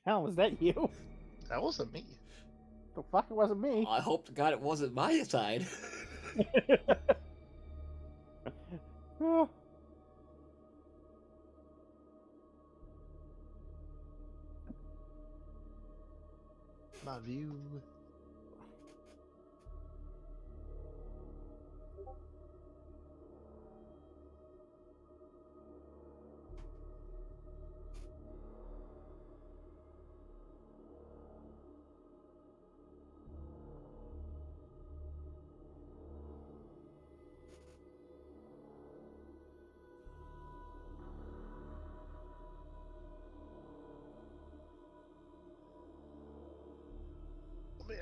Hell, was that you? That wasn't me. The fuck, it wasn't me. I hope to God it wasn't my side. Oh, My view. Oh, man.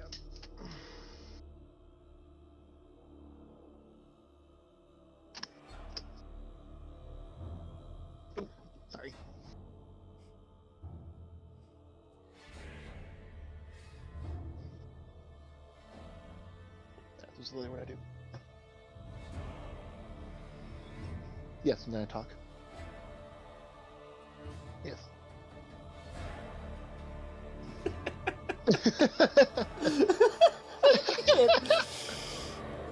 Oh, sorry. That's usually what I do. Yes, and then I talk. Yes.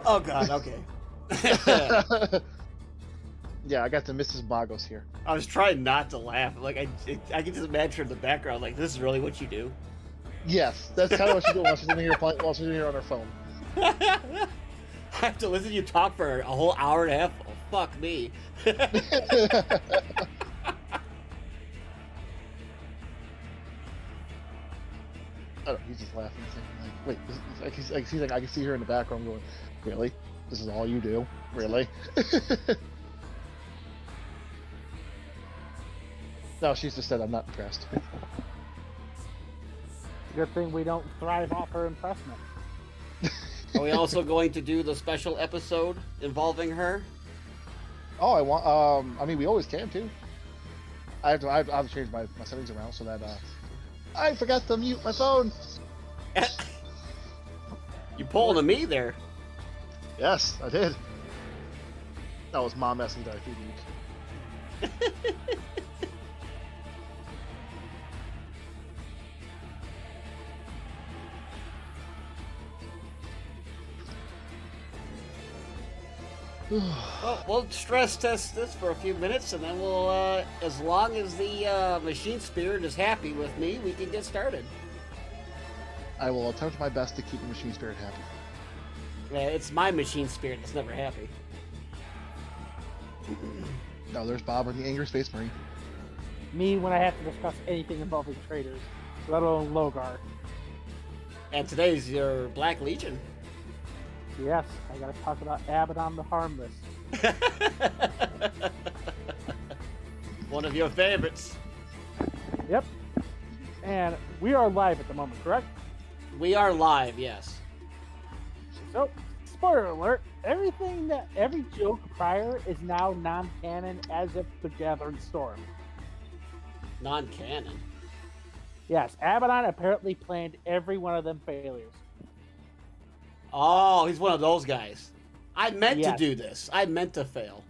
Oh God, okay. Yeah, I got the Mrs. Magos here. I was trying not to laugh. Like I can just imagine in the background, like this is really what you do. Yes, that's kind of what she's doing while she's in here while she's in here on her phone. I have to listen to you talk for a whole hour and a half. Oh, fuck me. Oh, he's just laughing, saying, like, "Wait, he's like, I can see her in the background going, really? This is all you do? Really?" No, she's just said, "I'm not impressed." good thing we don't thrive off her impressment. Are we also going to do the special episode involving her? Oh, I mean, we always can too. I have to change my settings around so that I forgot to mute my phone. You pulling a me there. Yes, I did. That was Mom asking that I feed you. Well, we'll stress test this for a few minutes, and then we'll, as long as the machine spirit is happy with me, we can get started. I will attempt my best to keep the machine spirit happy. Yeah, it's my machine spirit that's never happy. No, there's Bob and the Angry Space Marine. Me when I have to discuss anything involving traders, let alone Logar. And today's your Black Legion. Yes, I gotta talk about Abaddon the Harmless. One of your favorites. Yep. And we are live at the moment, correct? We are live, yes. So, spoiler alert, every joke prior is now non-canon as of the Gathering Storm. Non-canon. Yes, Abaddon apparently planned every one of them failures. Oh, he's one of those guys. I meant to Yes. do this. I meant to fail.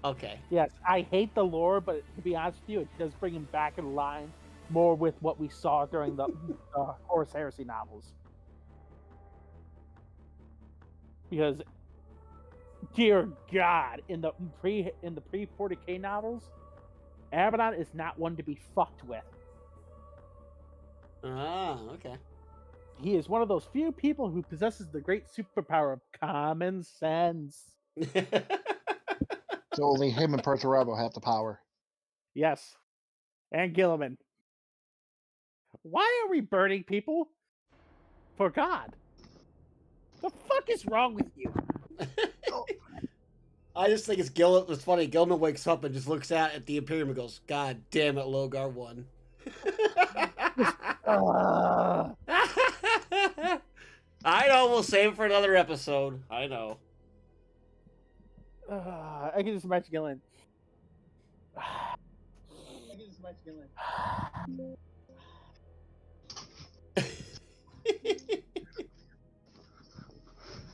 Okay. Yes, I hate the lore, but to be honest with you, it does bring him back in line more with what we saw during the Horus Heresy novels. Because, dear God, in the pre 40K novels, Abaddon is not one to be fucked with. Ah, okay. He is one of those few people who possesses the great superpower of common sense. So only him and Perturabo have the power. Yes. And Gilliman. Why are we burning people? For God. The fuck is wrong with you? I just think it's funny. Gilman wakes up and just looks out at the Imperium and goes, "God damn it, Logar won." I know, we'll save it for another episode. I know. I can just imagine Gilliman.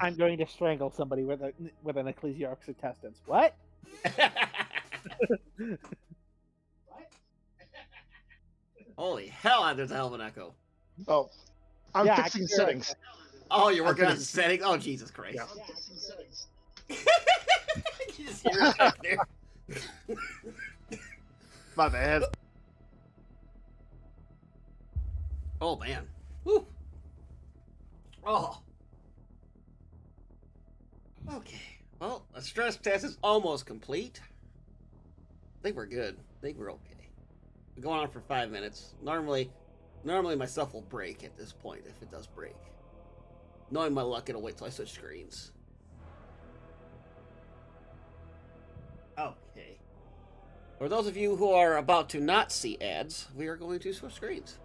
I'm going to strangle somebody with an Ecclesiarch's intestines. What? Holy hell, there's a hell of an echo. Oh, I'm Yeah, I fixing can hear it. settings. Oh, you're working on fixing- settings? Oh, Jesus Christ. Yeah. You just hear it back there. My bad. Oh, man. Whew. Oh. Okay. Well, the stress test is almost complete. I think we're good. I think we're okay. We're going on for 5 minutes. Normally my stuff will break at this point if it does break. Knowing my luck, it'll wait till I switch screens. Okay. For those of you who are about to not see ads, we are going to switch screens.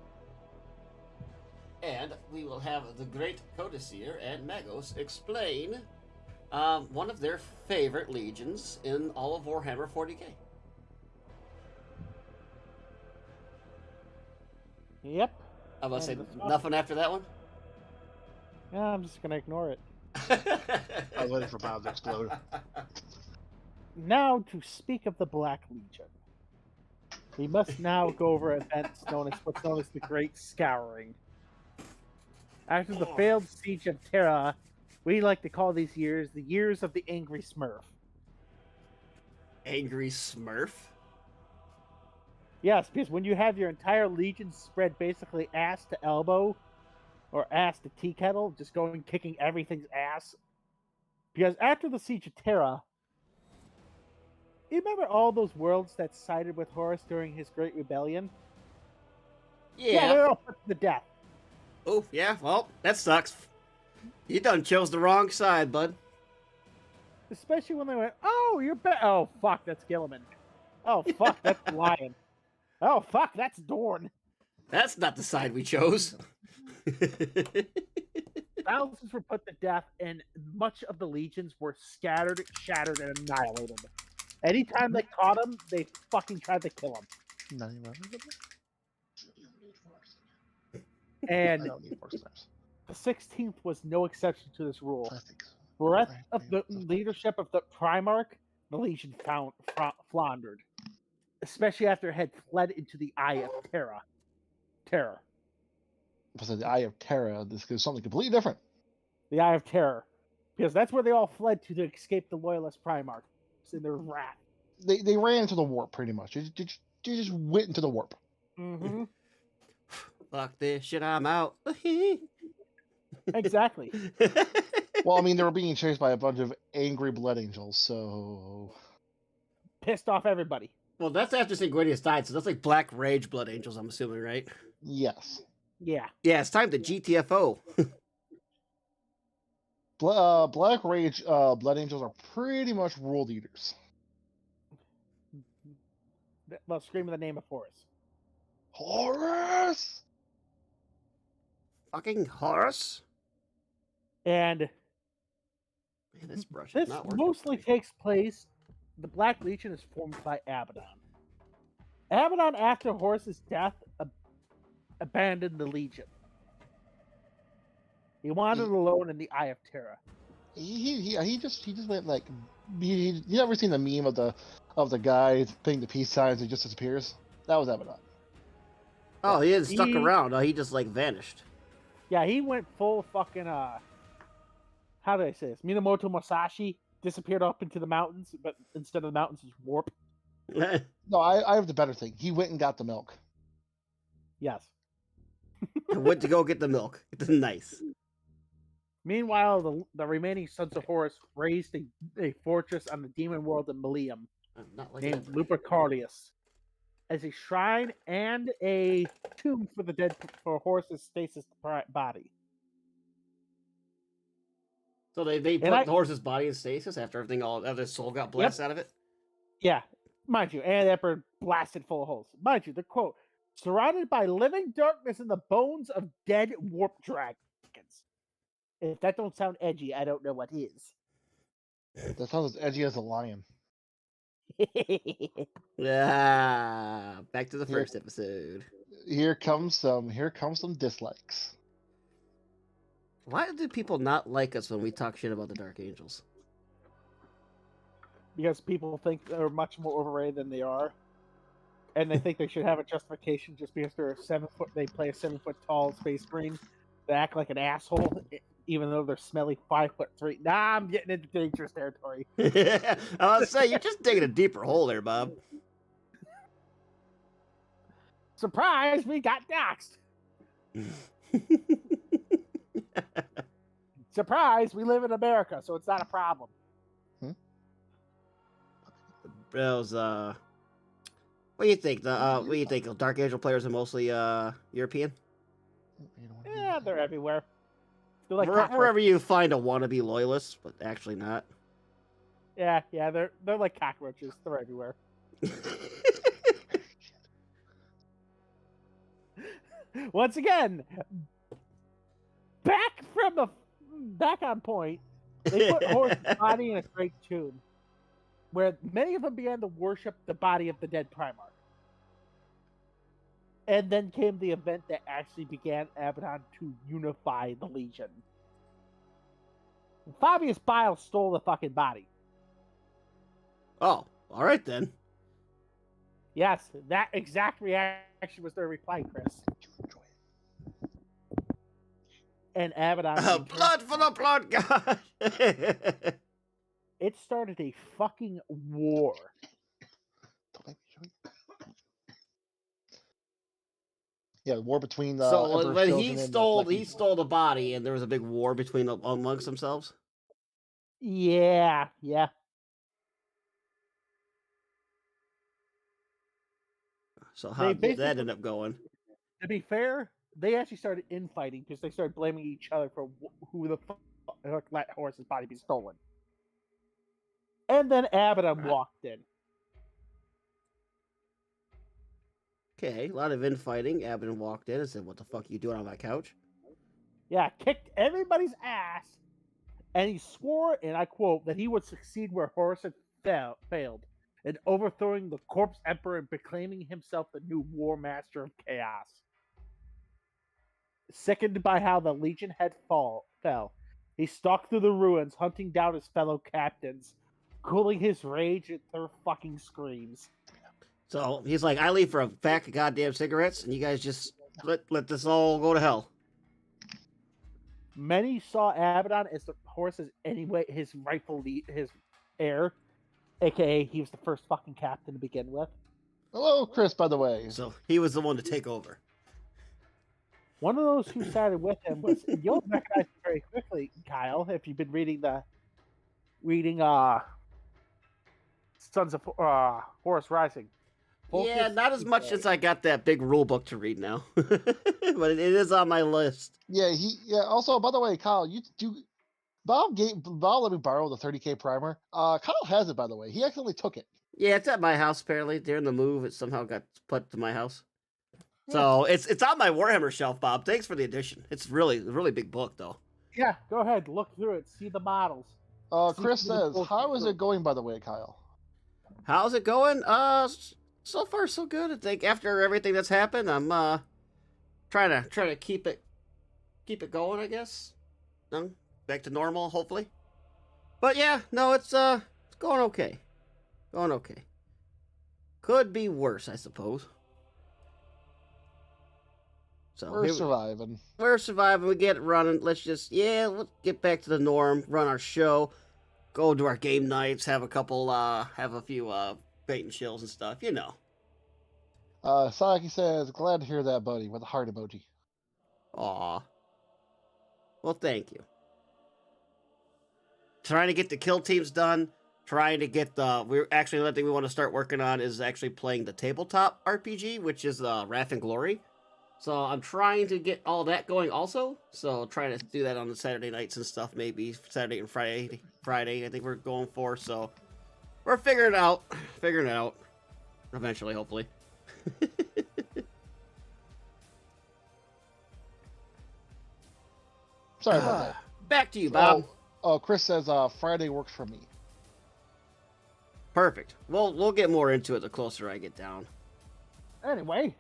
And we will have the great Codicere and Magos explain one of their favorite legions in all of Warhammer 40k. Yep. I was And say the- nothing after that one. Yeah, I'm just gonna ignore it. I was waiting for Bob to explode. Now to speak of the Black Legion. We must now go over events known as what's known as the Great Scouring. After the failed siege of Terra, we like to call these years the years of the Angry Smurf. Angry Smurf. Yes, because when you have your entire legion spread basically ass to elbow, or ass to tea kettle, just going kicking everything's ass. Because after the siege of Terra, you remember all those worlds that sided with Horus during his Great Rebellion? Yeah. they're all put to death. Oh, yeah. Well, that sucks. You done chose the wrong side, bud. Especially when they went, oh, you're oh, fuck, that's Gilliman. Oh, fuck, that's Lion. Oh, fuck, that's Dorn. That's not the side we chose. Thousands were put to death, and much of the legions were scattered, shattered, and annihilated. Anytime they caught him, they fucking tried to kill him. Not even. I And don't need force snaps. the 16th was no exception to this rule. I think so. Bereft of the leadership of the Primarch, the Legion floundered, especially after it had fled into the Eye of Terror. So the Eye of Terra, this is something completely different. The Eye of Terror. Because that's where they all fled to escape the Loyalist Primarch in their wrath. They ran into the warp pretty much. They just went into the warp. Mm-hmm. Fuck this shit, I'm out. Exactly. Well, I mean, they were being chased by a bunch of angry blood angels, so Pissed off everybody. Well, that's after Sanguinius died, so that's like Black Rage Blood Angels, I'm assuming, right? yes. Yeah. Yeah, it's time to GTFO. Black Rage blood angels are pretty much world eaters. Well, screaming the name of Horus. Horus! Fucking Horus? And Man, this brush is this not working. mostly takes place. The Black Legion is formed by Abaddon. Abaddon, after Horus's death, abandoned the Legion. He wandered alone in the Eye of Terror. He just went like you ever seen the meme of the guy putting the peace signs and just disappears? That was Abaddon. Oh, he isn't stuck He- around. Oh, he just like vanished. Yeah, he went full fucking how do I say this? Minamoto Musashi disappeared up into the mountains, but instead of the mountains, it's warp. No, I have the better thing. He went and got the milk. Yes. Went to go get the milk. Nice. Meanwhile, the remaining sons of Horus raised a fortress on the demon world of Melium I'm not like named that. Lupercardius as a shrine and a tomb for the dead for Horus's stasis body. So they put I- the horse's body in stasis after everything after his soul got blasted out of it? Yeah, mind you, and the Emperor blasted full of holes. Mind you, the quote, surrounded by living darkness and the bones of dead warp dragons. If that don't sound edgy, I don't know what is. That sounds as edgy as a lion. Ah, back to the Yeah. first episode. Here comes some dislikes. Why do people not like us when we talk shit about the Dark Angels? Because people think they're much more overrated than they are. and they think they should have a justification just because they're they play a 7-foot tall space marine. They act like an asshole, even though they're smelly 5'3". Nah, I'm getting into dangerous territory. I was say you're just digging a deeper hole there, Bob. Surprise, we got doxxed. Surprise, we live in America, so it's not a problem. Those what do you think? What do you think? Dark Angel players are mostly European? Yeah, they're everywhere. They're like Wherever you find a wannabe loyalist, but actually not. Yeah, they're like cockroaches. They're everywhere. Once again, back on point. They put Horus's body in a great tune, where many of them began to worship the body of the dead Primarch. And then came the event that actually began Abaddon to unify the Legion. Fabius Bile stole the fucking body. Oh, all right then. Yes, that exact reaction was their reply, Chris. And Abaddon... blood for the blood god! It started a fucking war. Yeah, the war between the. So Emperor's when Children he and stole Black the body, and there was a big war between amongst themselves. Yeah. So how did that end up going? To be fair, they actually started infighting because they started blaming each other for who the fuck let Horus's body be stolen. And then Abaddon walked in. Okay, a lot of infighting. Abaddon walked in and said, "What the fuck are you doing on my couch?" Yeah, kicked everybody's ass, and he swore, and I quote, that he would succeed where Horus had failed, in overthrowing the corpse emperor and proclaiming himself the new war master of chaos. Sickened by how the Legion had fell, he stalked through the ruins, hunting down his fellow captains, cooling his rage at their fucking screams. So he's like, "I leave for a pack of goddamn cigarettes, and you guys just let this all go to hell." Many saw Abaddon as the Horus's his rightful his heir, aka he was the first fucking captain to begin with. Hello, Chris, by the way. So he was the one to take over. One of those who sided with him was, you'll recognize him very quickly, Kyle, if you've been reading Sons of Horus Rising. Yeah, not as much as I got that big rule book to read now, but it is on my list. Yeah, Also, by the way, Kyle, Bob let me borrow the 30K primer. Kyle has it, by the way. He accidentally took it. Yeah, it's at my house. Apparently, during the move, it somehow got put to my house. So it's on my Warhammer shelf, Bob. Thanks for the addition. It's really big book, though. Yeah, go ahead, look through it, see the models. Chris says, "How is it going, by the way, Kyle?" How's it going? So far so good. I think after everything that's happened, I'm trying to keep it going, I guess. No, back to normal, hopefully. But yeah, no, it's going okay. Going okay. Could be worse, I suppose. So We're surviving. We're surviving. We get it running. Let's get back to the norm. Run our show. Go to our game nights. Have a few bait and chills and stuff. You know. Saki says, "Glad to hear that, buddy," with a heart emoji. Aw. Well, thank you. Trying to get the kill teams done. Trying to get we're actually another thing we want to start working on is actually playing the tabletop RPG, which is Wrath and Glory. So I'm trying to get all that going also. So trying to do that on the Saturday nights and stuff, maybe Saturday and Friday. I think we're going for. So we're figuring it out. Eventually, hopefully. Sorry about that. Back to you, Bob. Chris says Friday works for me. Perfect. We'll get more into it the closer I get down. Anyway,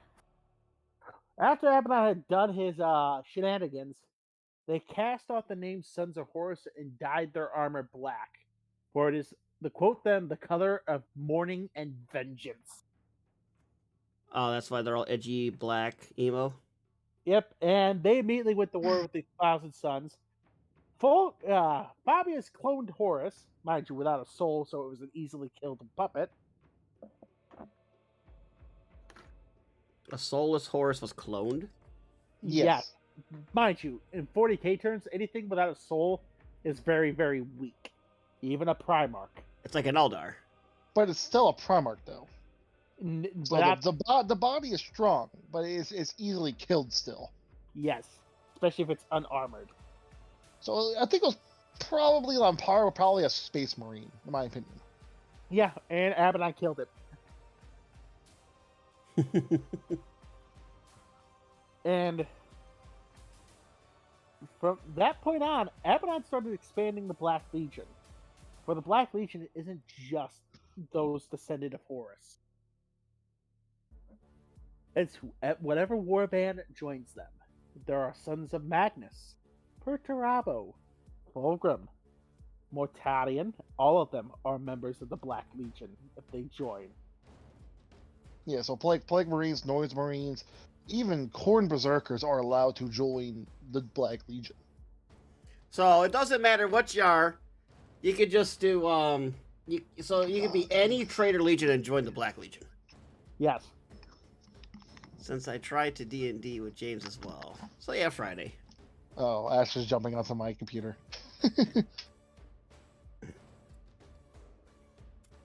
after Abaddon had done his shenanigans, they cast off the name Sons of Horus and dyed their armor black, for it is, to quote them, the color of mourning and vengeance. Oh, that's why they're all edgy, black, emo. Yep, and they immediately went to war with the Thousand Sons. Fabius cloned Horus, mind you, without a soul, so it was an easily killed puppet. A soulless Horus was cloned? Yes. Mind you, in 40k terms, anything without a soul is very, very weak. Even a Primarch. It's like an Eldar. But it's still a Primarch, though. So But the body is strong, but it's easily killed still. yes, especially if it's unarmored. So I think it was probably on par with probably a Space Marine, in my opinion. Yeah, and Abaddon killed it. And from that point on, Abaddon started expanding the Black Legion. For the Black Legion isn't just those descended of Horus. It's whatever warband joins them. There are Sons of Magnus, Perturabo, Fulgrim, Mortarion. All of them are members of the Black Legion if they join. Yeah, so Plague Marines, Noise Marines, even Khorne Berserkers are allowed to join the Black Legion. So it doesn't matter what you are. You could just do you could be any Traitor Legion and join the Black Legion. Yes. Since I tried to D&D with James as well. So yeah, Friday. Oh, Ash is jumping onto my computer.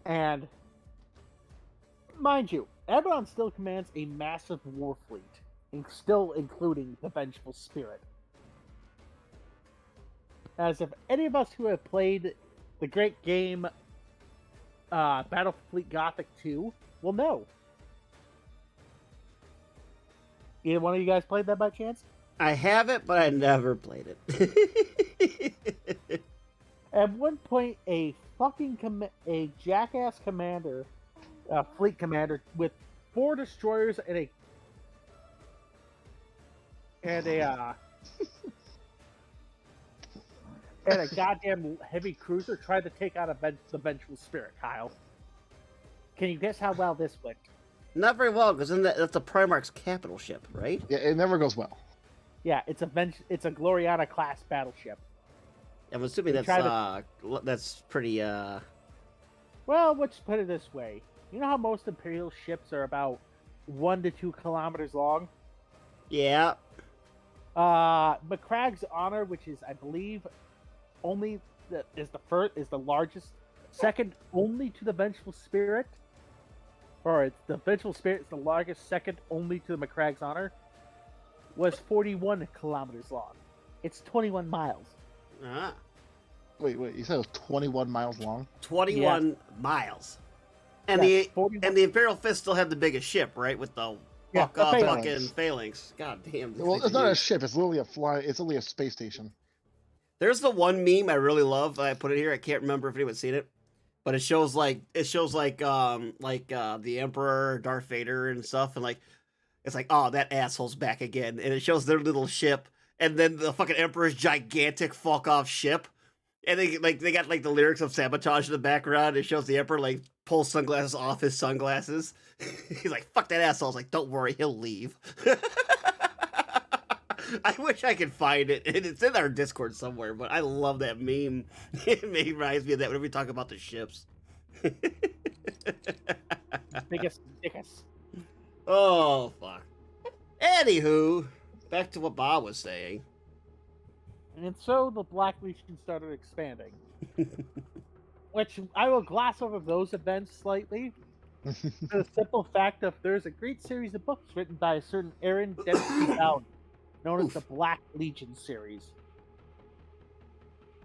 And mind you, Abaddon still commands a massive war fleet, still including the Vengeful Spirit. As if any of us who have played the great game Battlefleet Gothic 2 will know. Either one of you guys played that by chance? I have it, but I never played it. At one point, a jackass commander, fleet commander, with 4 destroyers and a goddamn heavy cruiser tried to take out the Vengeful Spirit, Kyle. Can you guess how well this went? Not very well, because that's the Primarch's capital ship, right? Yeah, it never goes well. Yeah, it's a Gloriana class battleship. I'm assuming that's pretty Well, let's put it this way. You know how most Imperial ships are about 1 to 2 kilometers long? Yeah. Macragge's Honor, which is, I believe, is the largest, second only to the Vengeful Spirit. Or the Vengeful Spirit is the largest, second only to the Macragge's Honor, was 41 kilometers long. It's 21 miles. Ah. Wait, you said it was 21 miles long? 21 miles. And Yes, the Imperial Fist still had the biggest ship, right? With the Yeah, the Phalanx. fucking Phalanx. God damn. Well, it's not a ship. It's literally it's only a space station. There's the one meme I really love. I put it here. I can't remember if anyone's seen it, but it shows like the Emperor, Darth Vader, and stuff, and it's like, oh, that asshole's back again, and it shows their little ship, and then the fucking Emperor's gigantic fuck off ship, and they got the lyrics of Sabotage in the background. It shows the Emperor pulls sunglasses off his sunglasses. He's like, fuck that asshole. I was like, don't worry, he'll leave. I wish I could find it. It's in our Discord somewhere, but I love that meme. It reminds me of that whenever we talk about the ships. Biggest. Oh, fuck. Anywho, back to what Bob was saying. And so the Black Legion started expanding. Which I will gloss over those events slightly. For the simple fact of there's a great series of books written by a certain Aaron Dempsey Bowden, known as the Black Legion series.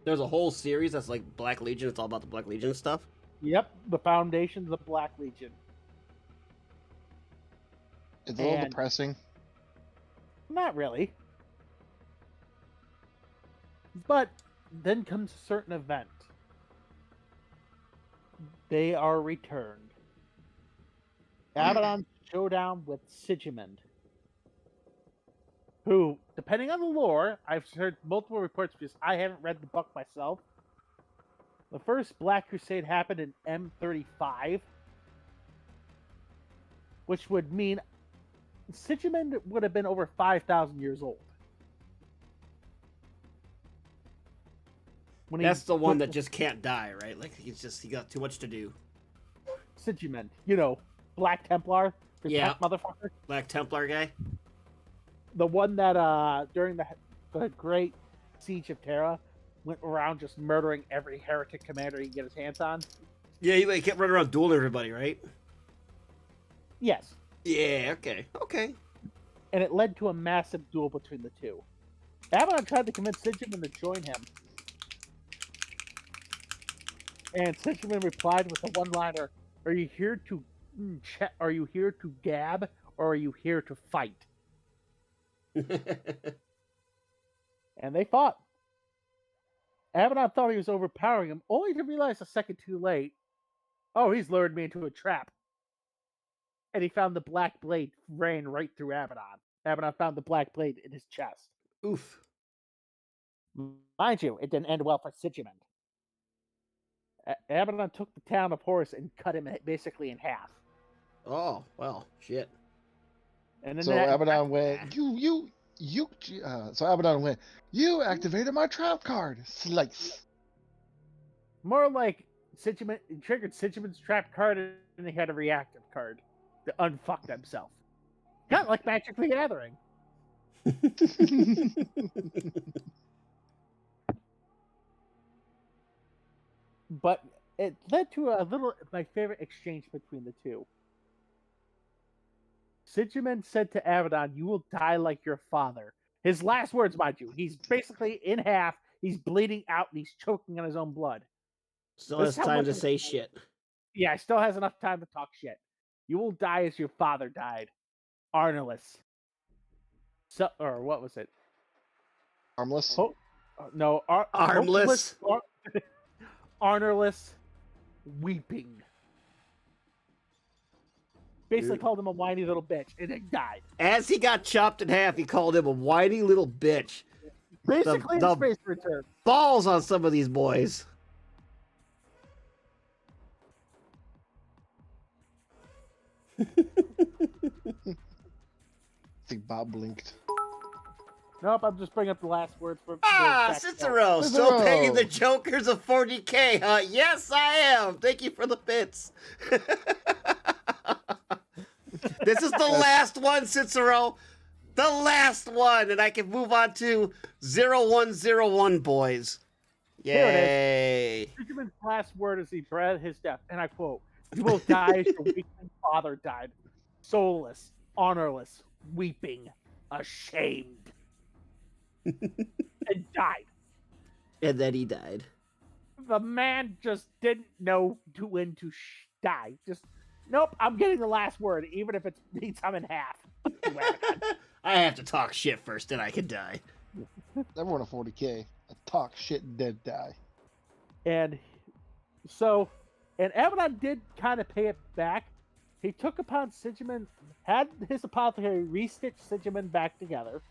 There's a whole series that's like Black Legion. It's all about the Black Legion stuff. Yep, the foundations of Black Legion. It's a little depressing. Not really. But then comes a certain event. They are returned. Abaddon's showdown with Sigmund, who, depending on the lore, I've heard multiple reports because I haven't read the book myself. The first Black Crusade happened in M35, which would mean Sigismund would have been over 5,000 years old. When That's the one that just can't die, right? Like he got too much to do. Sigismund, you know, Black Templar, the Yeah. motherfucker. Black Templar guy. The one that during the Great Siege of Terra went around just murdering every heretic commander he could get his hands on. Yeah, he kept running around dueling everybody, right? Yes. Yeah. Okay. And it led to a massive duel between the two. Abaddon tried to convince Sigismund to join him. And Sigismund replied with a one-liner, "Are you here to gab, or are you here to fight?" And they fought. Abaddon thought he was overpowering him, only to realize a second too late, oh, he's lured me into a trap. And he found the black blade ran right through Abaddon. Abaddon found the black blade in his chest. Oof. Mind you, it didn't end well for Sigismund. Abaddon took the town of Horus and cut him basically in half. Oh well, shit. And then So Abaddon went, so Abaddon went, you activated my trap card. Slice. More like Sigismund triggered Sigismund's trap card, and he had a reactive card to unfuck himself. Kind of like Magic the Gathering. But it led to my favorite exchange between the two. Sigismund said to Abaddon, "You will die like your father." His last words, mind you. He's basically in half. He's bleeding out, and he's choking on his own blood. Still has time to say shit. Yeah, still has enough time to talk shit. "You will die as your father died, Arnolus." So, or what was it? Armless. No, Armless. Arnolus weeping. Basically called him a whiny little bitch, and then died. As he got chopped in half, he called him a whiny little bitch. Basically, the in Space Return. Balls on some of these boys. I think Bob blinked. Nope, I'm just bringing up the last words for. Cicero, still paying the jokers of 40K, huh? Yes, I am. Thank you for the bits. This is the last one, Cicero. The last one, and I can move on to 0101, boys. Yay. Sigismund's last word as he breathed his death, and I quote, "You will die as your weakling father died, soulless, honorless, weeping, ashamed." And died. And then he died. The man just didn't know when to die. Just, nope, I'm getting the last word, even if it means I'm in half. I have to talk shit first, then I can die. Everyone at 40K. Talk shit, dead die. And so, and Abaddon did kind of pay it back. He took upon Sigismund, had his apothecary re-stitch Sigismund back together,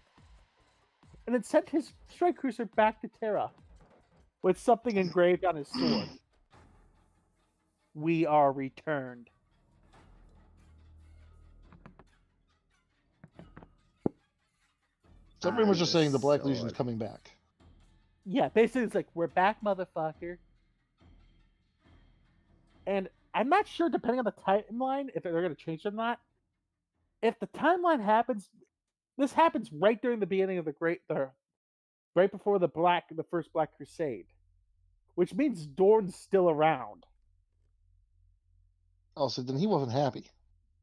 and then sent his strike cruiser back to Terra with something engraved on his sword. "We are returned." So everyone was just saying the Black Legion is coming back. Yeah, basically it's like, "We're back, motherfucker." And I'm not sure, depending on the timeline, if they're going to change it or not. If the timeline happens, this happens right during the beginning of right before the first Black Crusade, which means Dorn's still around. Oh, so then he wasn't happy.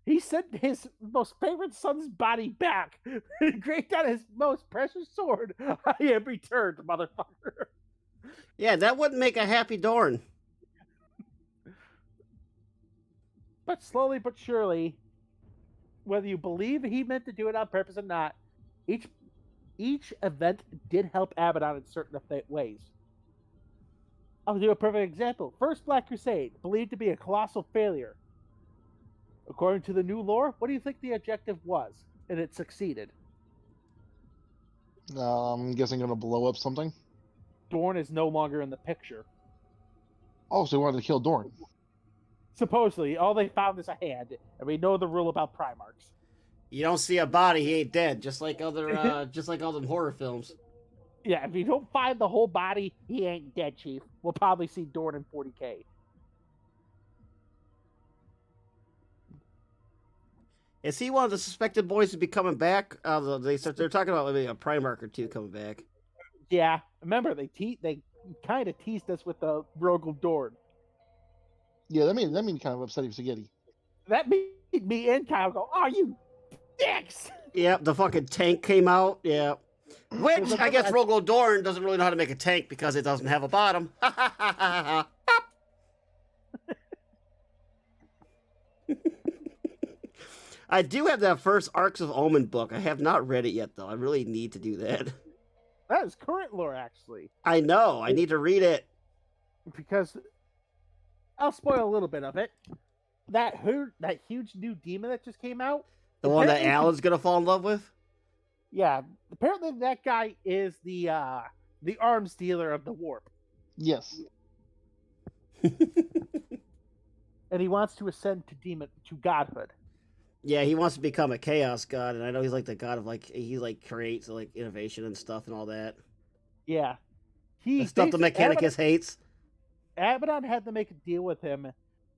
He sent his most favorite son's body back, engraved on his most precious sword. "I am returned, motherfucker." Yeah, that wouldn't make a happy Dorn. But slowly but surely, whether you believe he meant to do it on purpose or not, each event did help Abaddon in certain ways. I'll do a perfect example. First Black Crusade, believed to be a colossal failure. According to the new lore, what do you think the objective was? And it succeeded. I'm guessing gonna blow up something. Dorn is no longer in the picture. Oh, so they wanted to kill Dorn. Supposedly, all they found is a hand, and we know the rule about Primarchs. You don't see a body, he ain't dead. Just like other, just like all them horror films. Yeah, if you don't find the whole body, he ain't dead, Chief. We'll probably see Dorn in 40K. Is he one of the suspected boys to be coming back? They're talking about maybe a Primarch or two coming back. Yeah, remember they kind of teased us with the Rogue of Dorn. Yeah, that made me kind of upsetting spaghetti. That made me and Kyle go, "Oh, you dicks!" Yep, the fucking tank came out. Yeah. Which, I guess Rogo Dorn doesn't really know how to make a tank because it doesn't have a bottom. I do have that first Arcs of Omen book. I have not read it yet, though. I really need to do that. That is current lore, actually. I know. I need to read it. Because I'll spoil a little bit of it. That huge new demon that just came out. The one that Alan's going to fall in love with? Yeah. Apparently that guy is the arms dealer of the warp. Yes. And he wants to ascend to godhood. Yeah, he wants to become a chaos god, and I know he's like the god of he creates innovation and stuff and all that. Yeah. The stuff the Mechanicus hates. Abaddon had to make a deal with him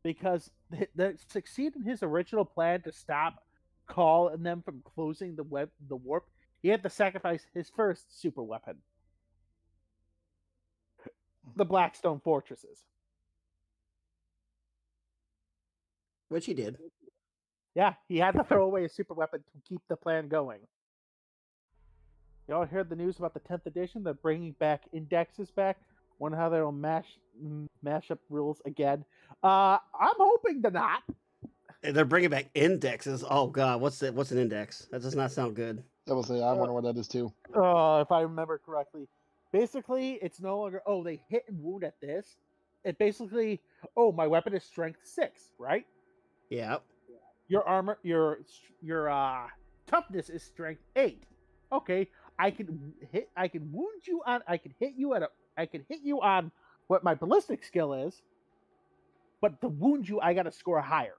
because to succeed in his original plan to stop Call and them from closing the warp, he had to sacrifice his first super weapon. The Blackstone Fortresses. Which he did. Yeah, he had to throw away a super weapon to keep the plan going. Y'all heard the news about the 10th edition? They're bringing back indexes back. Wonder how they'll mash up rules again. I'm hoping to not. They're bringing back indexes. Oh god, what's an index? That does not sound good. I will say, I wonder what that is too. If I remember correctly, basically it's no longer they hit and wound at this. It basically my weapon is strength 6, right? Yeah. Your armor, your toughness is strength 8. Okay, I can wound you on. I can hit you on what my ballistic skill is, but to wound you, I got to score higher.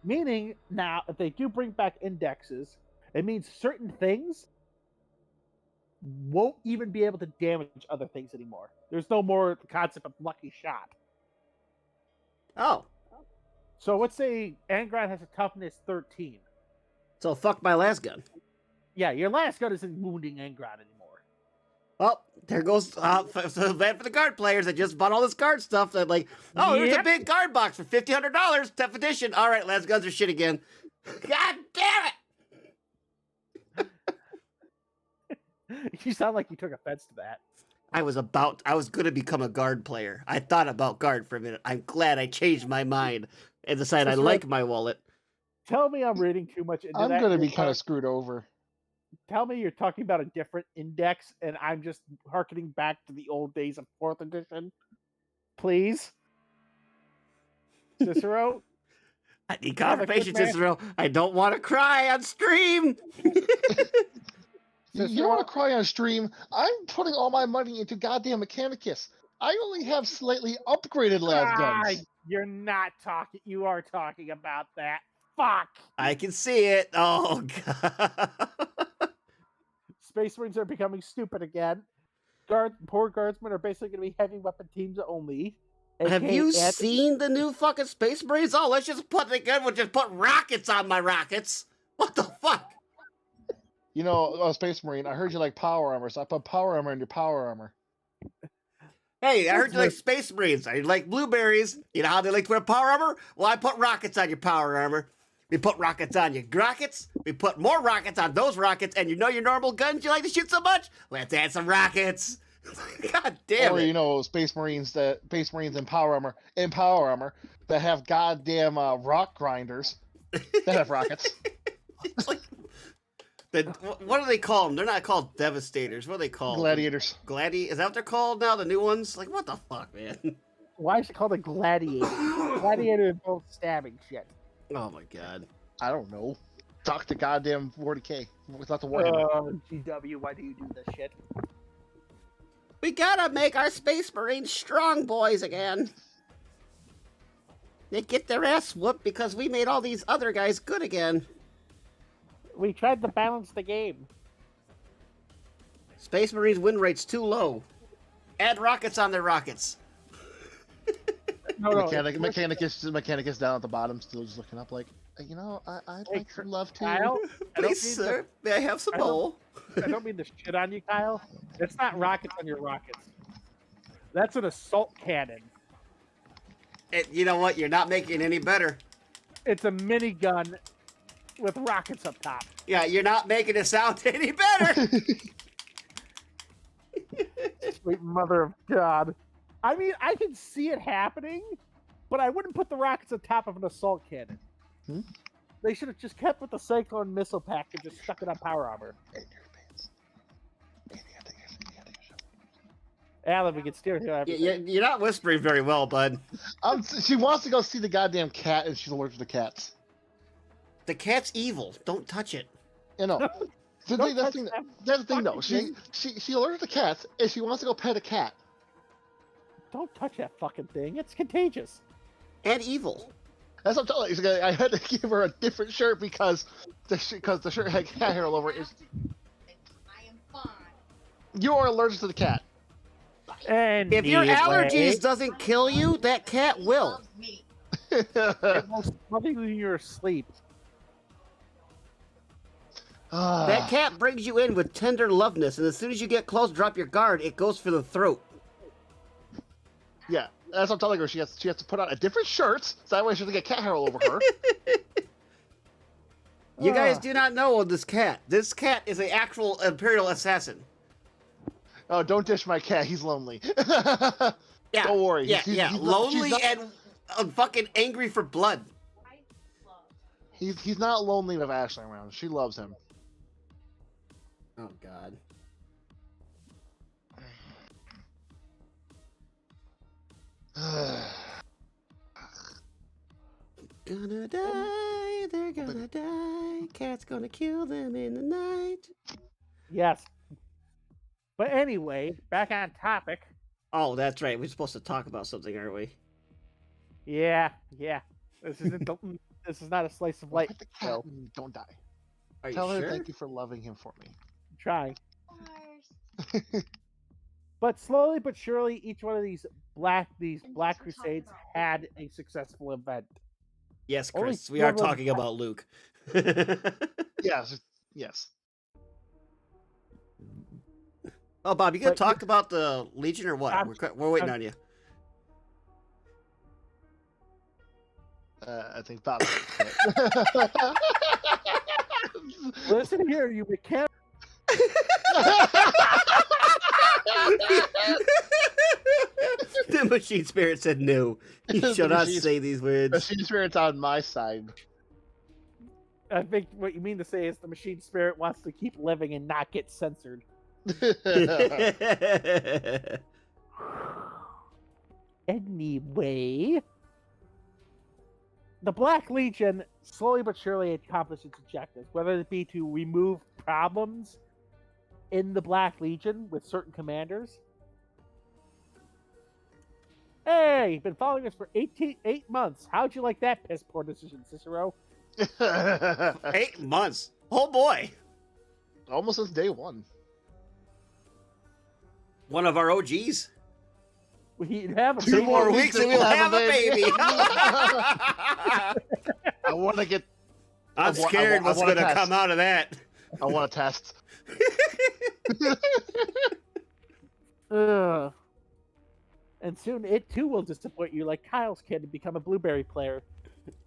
Meaning now, if they do bring back indexes, it means certain things won't even be able to damage other things anymore. There's no more concept of lucky shot. Oh. So let's say Angron has a toughness 13. So fuck my last gun. Yeah, your last gun isn't wounding Angron anymore. Well, there goes so bad for the guard players that just bought all this guard stuff. That here's a big guard box for $1,500, 10th edition. All right, last guns are shit again. God damn it! You sound like you took offense to that. I was going to become a guard player. I thought about guard for a minute. I'm glad I changed my mind and decided I like my wallet. Tell me I'm reading too much into that. I'm going to be kind of screwed over. Tell me you're talking about a different index and I'm just hearkening back to the old days of 4th edition. Please. Cicero? I need confirmation, Cicero. I don't want to cry on stream. You don't want to cry on stream. I'm putting all my money into goddamn Mechanicus. I only have slightly upgraded las guns. You're not talking. You are talking about that. Fuck. I can see it. Oh, God. Space Marines are becoming stupid again. Poor guardsmen are basically going to be heavy weapon teams only. Have you seen the new fucking Space Marines? Oh, let's just put rockets on my rockets. What the fuck? You know, Space Marine, I heard you like power armor, so I put power armor in your power armor. Hey, I heard you like Space Marines. I like blueberries. You know how they like to wear power armor? Well, I put rockets on your power armor. We put rockets on your rockets. We put more rockets on those rockets. And you know your normal guns you like to shoot so much? Let's add some rockets. God damn it. Or, you know, Space Marines in power armor that have goddamn rock grinders that have rockets. It's like, what do they call them? They're not called Devastators. What are they called? Gladiators. Is that what they're called now? The new ones? Like, what the fuck, man? Why is it called a gladiator? Gladiator is both stabbing shit. Oh my god. I don't know. Talk to goddamn 40K without the Warhammer. GW, why do you do this shit? We gotta make our Space Marines strong boys again. They get their ass whooped because we made all these other guys good again. We tried to balance the game. Space Marines win rate's too low. Add rockets on their rockets. No, Mechanic is down at the bottom, still just looking up like, I'd Hey, like some love too. Kyle, I don't Please, mean sir, may I have some I don't- bowl? I don't mean to shit on you, Kyle. It's not rockets on your rockets. That's an assault cannon. And you know what? You're not making it any better. It's a minigun with rockets up top. Yeah, you're not making it sound any better. Sweet mother of God. I mean, I can see it happening, but I wouldn't put the rockets on top of an assault cannon. Hmm? They should have just kept with the Cyclone missile pack and just stuck it on power armor. Alan, we can steer here. You're not whispering very well, bud. She wants to go see the goddamn cat, and she's allergic to cats. The cat's evil. Don't touch it. You know. Don't That's touch the thing, though. fucking She allergic to cats, and she wants to go pet a cat. Don't touch that fucking thing. It's contagious. And evil. That's what I'm telling you. I had to give her a different shirt because the shirt had cat hair all over it. I am fine. You are allergic to the cat. And If your allergies doesn't kill you, that cat will. Loves me. it will smother you in your sleep. That cat brings you in with tender loveness, and as soon as you get close, drop your guard, it goes for the throat. Yeah, that's what I'm telling her. She has to put on a different shirt, so that way she doesn't get cat hair all over her. You guys do not know this cat. This cat is an actual Imperial assassin. Oh, don't dish my cat. He's lonely. Yeah. Don't worry. Yeah, He's- yeah. he's not- Lonely she's not- and fucking angry for blood. I love. He's not lonely with Ashley around. She loves him. Oh, God. Gonna die, they're gonna die. Cat's gonna kill them in the night. Yes. But anyway, back on topic. Oh, that's right. We're supposed to talk about something, aren't we? Yeah. This isn't. This is not a slice of life. Pet the cat show. and don't die. Are you Tell her sure? thank you for loving him for me. I'm trying. Of course. But slowly but surely, each one of these Black Crusades had a successful event. Yes, Only Chris. We are several- talking about Luke. Yes. Oh, Bob, you gonna But- talk about the Legion or what? I'm- We're waiting I'm- on you. I think Bob. Listen here, you mechanic. The machine spirit said no. You The shall not machine- say these The words. machine spirit's on my side. I think what you mean to say is the machine spirit wants to keep living and not get censored. Anyway, the Black Legion slowly but surely accomplished its objectives, whether it be to remove problems in the Black Legion with certain commanders. Hey, you've been following us for 8 months. How'd you like that piss poor decision, Cicero? 8 months. Oh boy. Almost since day one. One of our OGs. We have a 2 2 more more weeks weeks and and we'll we'll have have a a baby. I want to get. I'm wa- I scared wa- I what's wanna gonna test. come out of that. I want to test. Ugh. And soon it too will disappoint you, like Kyle's kid, and become a blueberry player.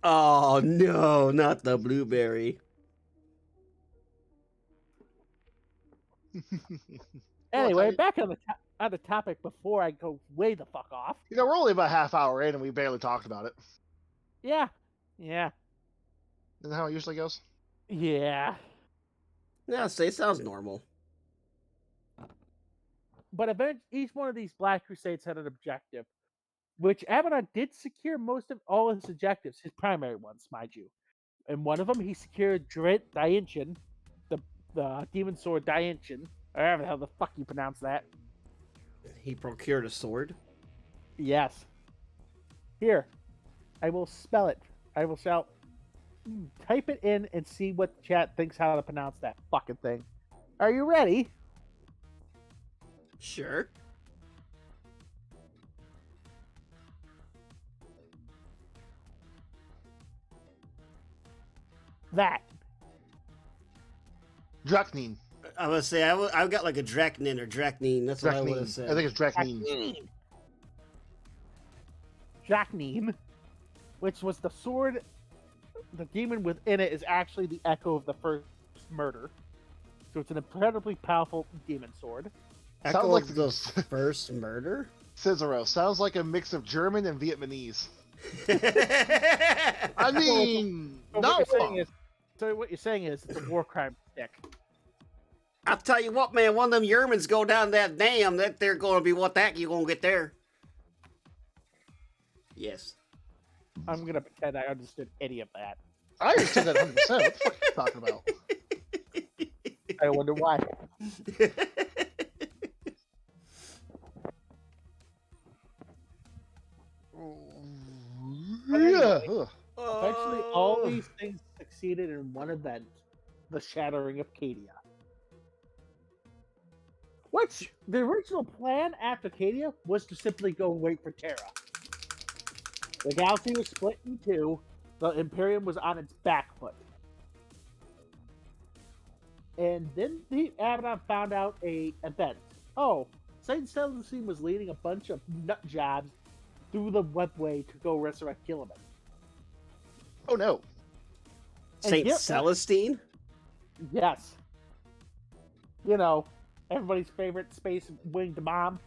Oh no, not the blueberry. Anyway, Well, back on the topic before I go way the fuck off. we're only about half hour in and we barely talked about it. Yeah. Isn't that how it usually goes? Yeah. Yeah, say sounds normal. But each one of these Black Crusades had an objective, which Abaddon did secure most of all his objectives, his primary ones, mind you. And one of them, he secured Drit Dianchen, the Demon Sword Dianchen, or however the hell the fuck you pronounce that. He procured a sword. Yes. Here. I will spell it. I will shout. Type it in and see what the chat thinks how to pronounce that fucking thing. Are you ready? Sure. That. Drakneen. I would say I got like a Draknin or Drakneen. That's what I would have Drakneen. said. I think it's Drakneen. Drakneen, which was the sword. The demon within it is actually the echo of the first murder. So it's an incredibly powerful demon sword. Echo Sounds like of the first murder. Cicero. Sounds like a mix of German and Vietnamese. I mean, So not what you're wrong. saying is, what you're saying is it's a war crime stick. I'll tell you what, man. One of them Yermans go down that dam. That they're going to be what that you gonna get there. Yes. I'm gonna pretend I understood any of that. I understand that 100%. What the fuck are you talking about? I wonder why. Yeah. Ugh. Eventually, all these things succeeded in one event: the shattering of Cadia. Which the original plan after Cadia was to simply go wait for Terra. The galaxy was split in two. The Imperium was on its back foot. And then the Abaddon found out a event. Oh, Satan Celestine was leading a bunch of nut jobs through the webway to go resurrect Gilliman. Oh no. Saint Gil- Celestine. Yes. You know, everybody's favorite space winged mom.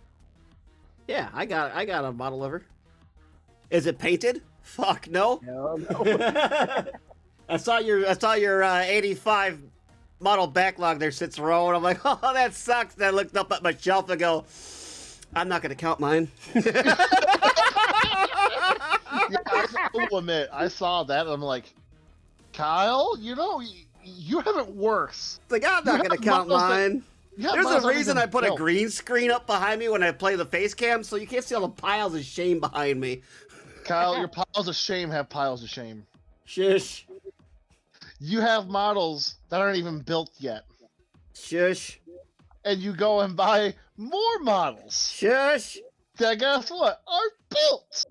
Yeah, I got a model of her. Is it painted? Fuck no. No. I saw your 85 model backlog there, Cicero, and I'm like, oh, that sucks. And I looked up at my shelf and go, I'm not gonna count mine. Yeah, I will admit, I saw that and I'm like, Kyle, you know, you have it worse. Like, I'm not gonna count mine. You have There's models a that reason even I put a built. green screen up behind me when I play the face cam, so you can't see all the piles of shame behind me. Kyle, your piles of shame have piles of shame. Shush. You have models that aren't even built yet. Shush. And you go and buy more models Shush. that, guess what, are built.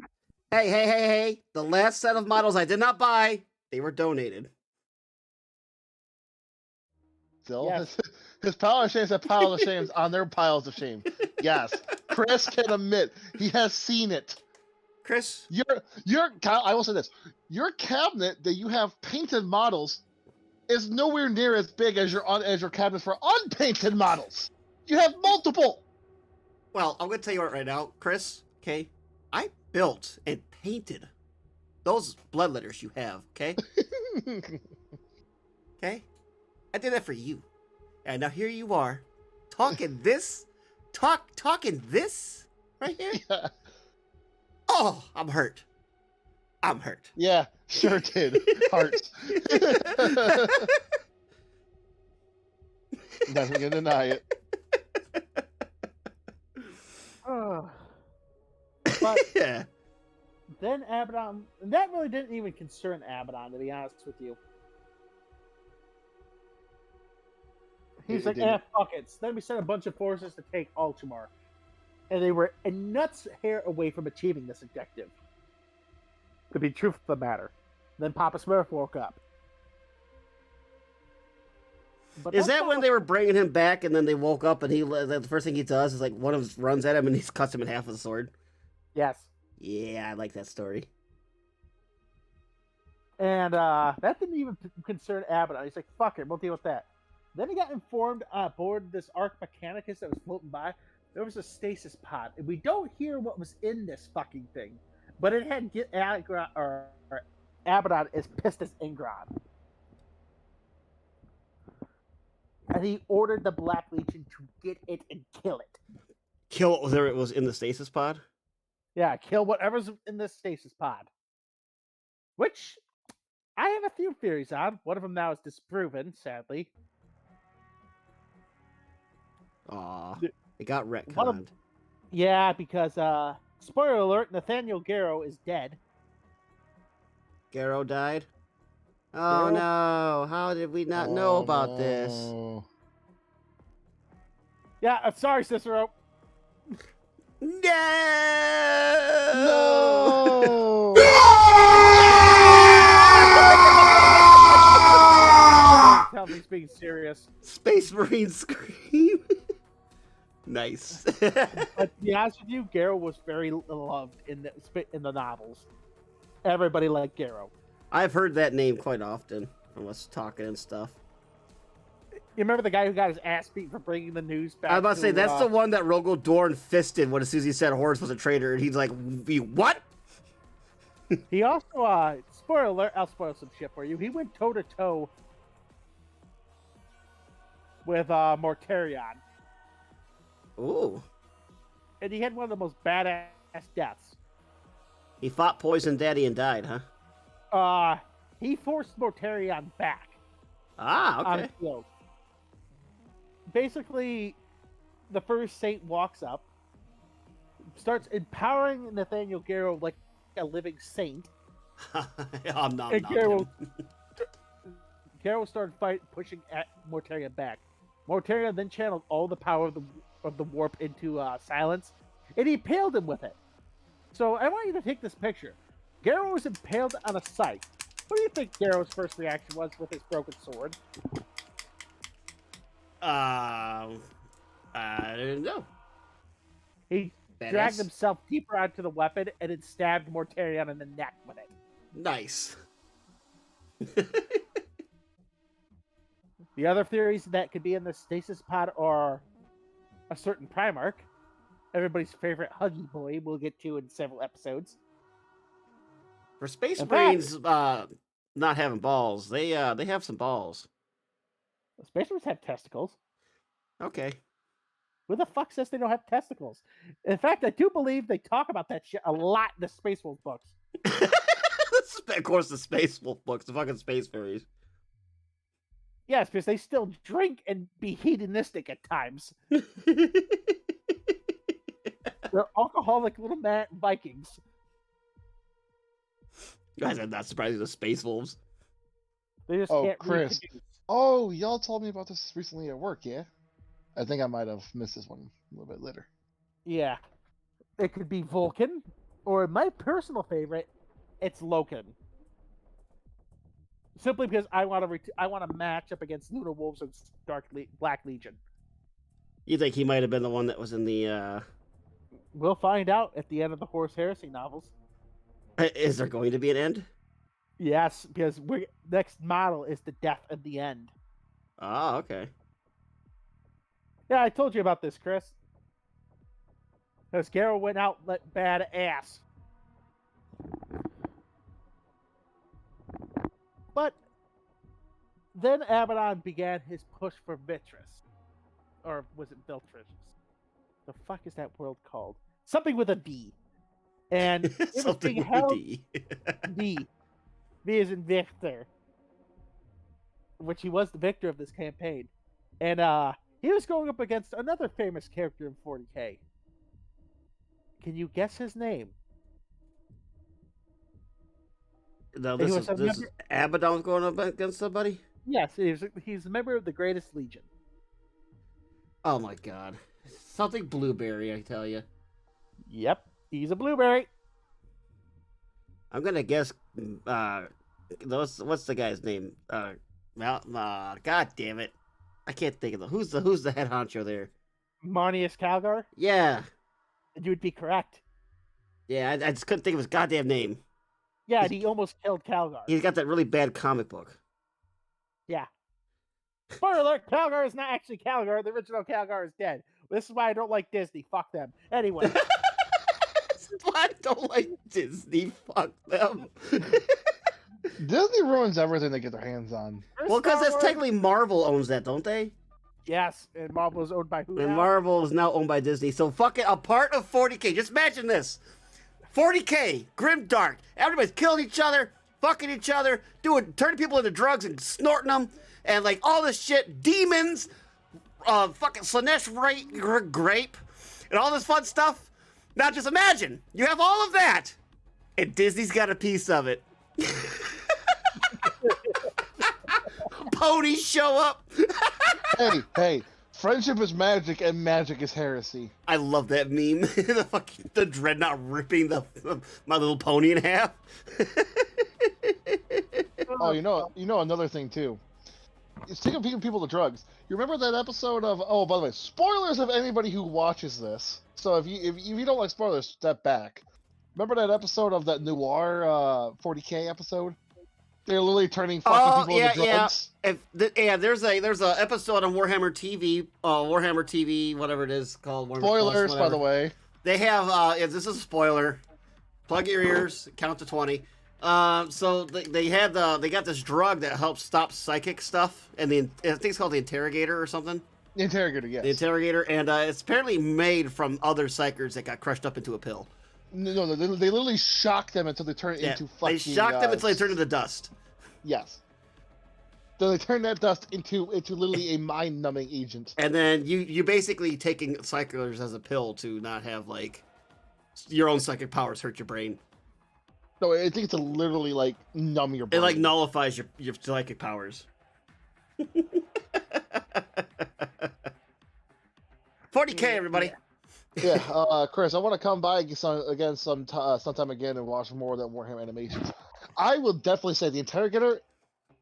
Hey. The last set of models I did not buy, they were donated. Still, Yes. his pile of shames have piles of shames on their piles of shame. Yes, Chris can admit he has seen it. Chris, Your Kyle, I will say this: your cabinet that you have painted models is nowhere near as big as your cabinets for unpainted models. You have multiple. well, I'm gonna tell you what right now, Chris, okay? I built and painted those bloodletters you have, okay? Okay? I did that for you. And now here you are, talking this right here. Yeah. Oh, I'm hurt. I'm hurt. Yeah, sure did. Hearts. Never gonna deny it. But Yeah. then Abaddon, and that really didn't even concern Abaddon, to be honest with you. He's It like, didn't. fuck it. So then we sent a bunch of forces to take Ultramar. And they were a nuts hair away from achieving this objective. To be truth of the matter. Then Papa Smurf woke up. But Is that's that not when what- they were bringing him back and then they woke up and the first thing he does is like one of them runs at him and he cuts him in half with a sword? Yes. Yeah, I like that story. And that didn't even concern Abaddon. He's like, fuck it, we'll deal with that. Then he got informed aboard this Arc Mechanicus that was floating by, there was a stasis pod. And we don't hear what was in this fucking thing. But it had Abaddon as pissed as Ingron. And he ordered the Black Legion to get it and kill it. Kill whatever it was in the stasis pod? Yeah, kill whatever's in this stasis pod. Which I have a few theories on. One of them now is disproven, sadly. Aw, The- it got one retconned. of- Yeah, because spoiler alert, Nathaniel Garrow is dead. Garrow died? Oh Garrow? no, how did we not know about this? Oh. Yeah, sorry, Cicero. No! No! Tell me he's being serious. Space Marine scream. Nice. But to be honest with you, Garrow was very loved in the novels. Everybody liked Garrow. I've heard that name quite often from us talking and stuff. You remember the guy who got his ass beat for bringing the news back? I was about to say, that's uh, the one that Rogel Dorn fisted when as soon as he said Horus was a traitor, and he's like, what? He also, spoiler alert, I'll spoil some shit for you. He went toe to toe with Mortarion, Ooh. and he had one of the most badass deaths. He fought Poison Daddy and died, huh? He forced Mortarion back Ah, on okay. the field. Basically, the first saint walks up, starts empowering Nathaniel Garrow like a living saint. I'm not. And Garrow started pushing at Mortarion back. Mortarion then channeled all the power of the warp into silence, and he impaled him with it. So I want you to take this picture. Garrow was impaled on a scythe. What do you think Garrow's first reaction was with his broken sword? I don't know. He Badass. dragged himself deeper onto the weapon and then stabbed Mortarion in the neck with it. Nice. The other theories that could be in the stasis pod are a certain Primarch, everybody's favorite Huggy Boy, we'll get to in several episodes. For Space In fact- Marines not having balls, they have some balls. Space Marines have testicles. Okay. Who the fuck says they don't have testicles? In fact, I do believe they talk about that shit a lot in the Space Wolf books. Of course, the Space Wolf books, the fucking Space Fairies. Yes, because they still drink and be hedonistic at times. They're alcoholic little Vikings. Guys, I'm not surprised the Space Wolves. They just Oh, can't Chris. reproduce. Oh, y'all told me about this recently at work, yeah? I think I might have missed this one a little bit later. Yeah. It could be Vulcan, or my personal favorite, it's Loken. Simply because I want to match up against Luna Wolves and Black Legion. You think he might have been the one that was in the? We'll find out at the end of the Horus Heresy novels. Is there going to be an end? Yes, because next model is the Death at the End. Oh, okay. Yeah, I told you about this, Chris. Because Garrow went out and let bad ass. But then Abaddon began his push for Vitris. Or was it Viltris? The fuck is that world called? Something with a V. And it was Something being with held... D. V. V is in Victor. Which he was the victor of this campaign. And he was going up against another famous character in 40k. Can you guess his name? No, He this was is a this member- Abaddon's going up against somebody. Yes, he's a member of the Greatest Legion. Oh my god, something blueberry, I tell you. Yep, he's a blueberry. I'm gonna guess. What's the guy's name? God damn it, I can't think of who's the head honcho there. Marnius Calgar. Yeah, You would be correct. yeah, I just couldn't think of his goddamn name. Yeah, and he almost killed Calgar. He's got that really bad comic book. Yeah. Spoiler alert, Calgar is not actually Calgar. The original Calgar is dead. This is why I don't like Disney. Fuck them. Anyway. I don't like Disney. Fuck them. Disney ruins everything they get their hands on. Well, because Star that's Wars- technically Marvel owns that, don't they? Yes, and Marvel is owned by who And now? Marvel is now owned by Disney. So fucking a part of 40k. Just imagine this. 40k, grimdark. Everybody's killing each other, fucking each other, turning people into drugs and snorting them, and like all this shit. Demons, fucking Slanesh grape, and all this fun stuff. Now just imagine, you have all of that, and Disney's got a piece of it. Ponies show up. Hey, friendship is magic and magic is heresy. I love that meme. the dreadnought ripping my little pony in half. Oh, you know another thing too. It's taking people to drugs. You remember that episode of? Oh, by the way, spoilers of anybody who watches this. So if you don't like spoilers, step back. Remember that episode of that Noir 40K episode? They're literally turning fucking people into drugs. There's a episode on Warhammer TV, whatever it is called. Warhammer Spoilers, Plus, by the way. They have. This is a spoiler. Plug your ears. Count to 20. So they got this drug that helps stop psychic stuff, and I think it's called the Interrogator or something. The Interrogator, yes. The Interrogator, and it's apparently made from other psychers that got crushed up into a pill. No, they literally shock them until they turn into fucking. They shock them until they turn into dust. Yes. So they turn that dust into literally a mind-numbing agent. And then you basically taking psychers as a pill to not have like your own psychic powers hurt your brain. No, I think it's to literally like numb your brain. It like nullifies your psychic powers. 40K, everybody. Yeah, Chris, I want to come by sometime again and watch more of that Warhammer animations. I will definitely say the Interrogator.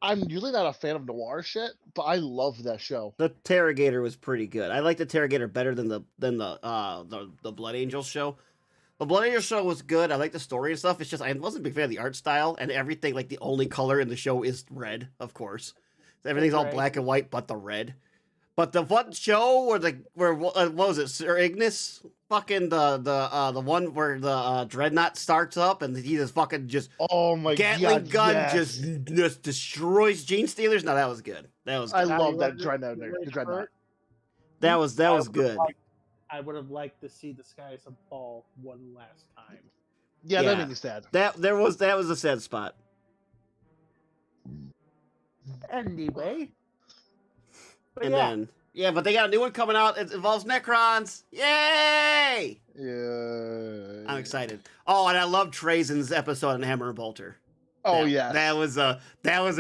I'm usually not a fan of noir shit, but I love that show. The Interrogator was pretty good. I like the Interrogator better than the Blood Angels show. The Blood Angels show was good. I like the story and stuff. It's just I wasn't a big fan of the art style and everything. Like the only color in the show is red, of course. So everything's all black and white, but the red. But the one show where what was it? Sir Ignis, fucking the one where the dreadnought starts up and he just fucking oh my Gatling God, gun yes. just destroys Gene Stealers. No, that was good. That was good. I love that dreadnought there. The dreadnought. That was good. I would have liked to see the skies fall one last time. Yeah, that made me sad. That was a sad spot. Anyway. But but they got a new one coming out. It involves Necrons. Yay! Yeah. I'm excited. Oh, and I love Trazen's episode on Hammer and Bolter. Oh yeah. That was a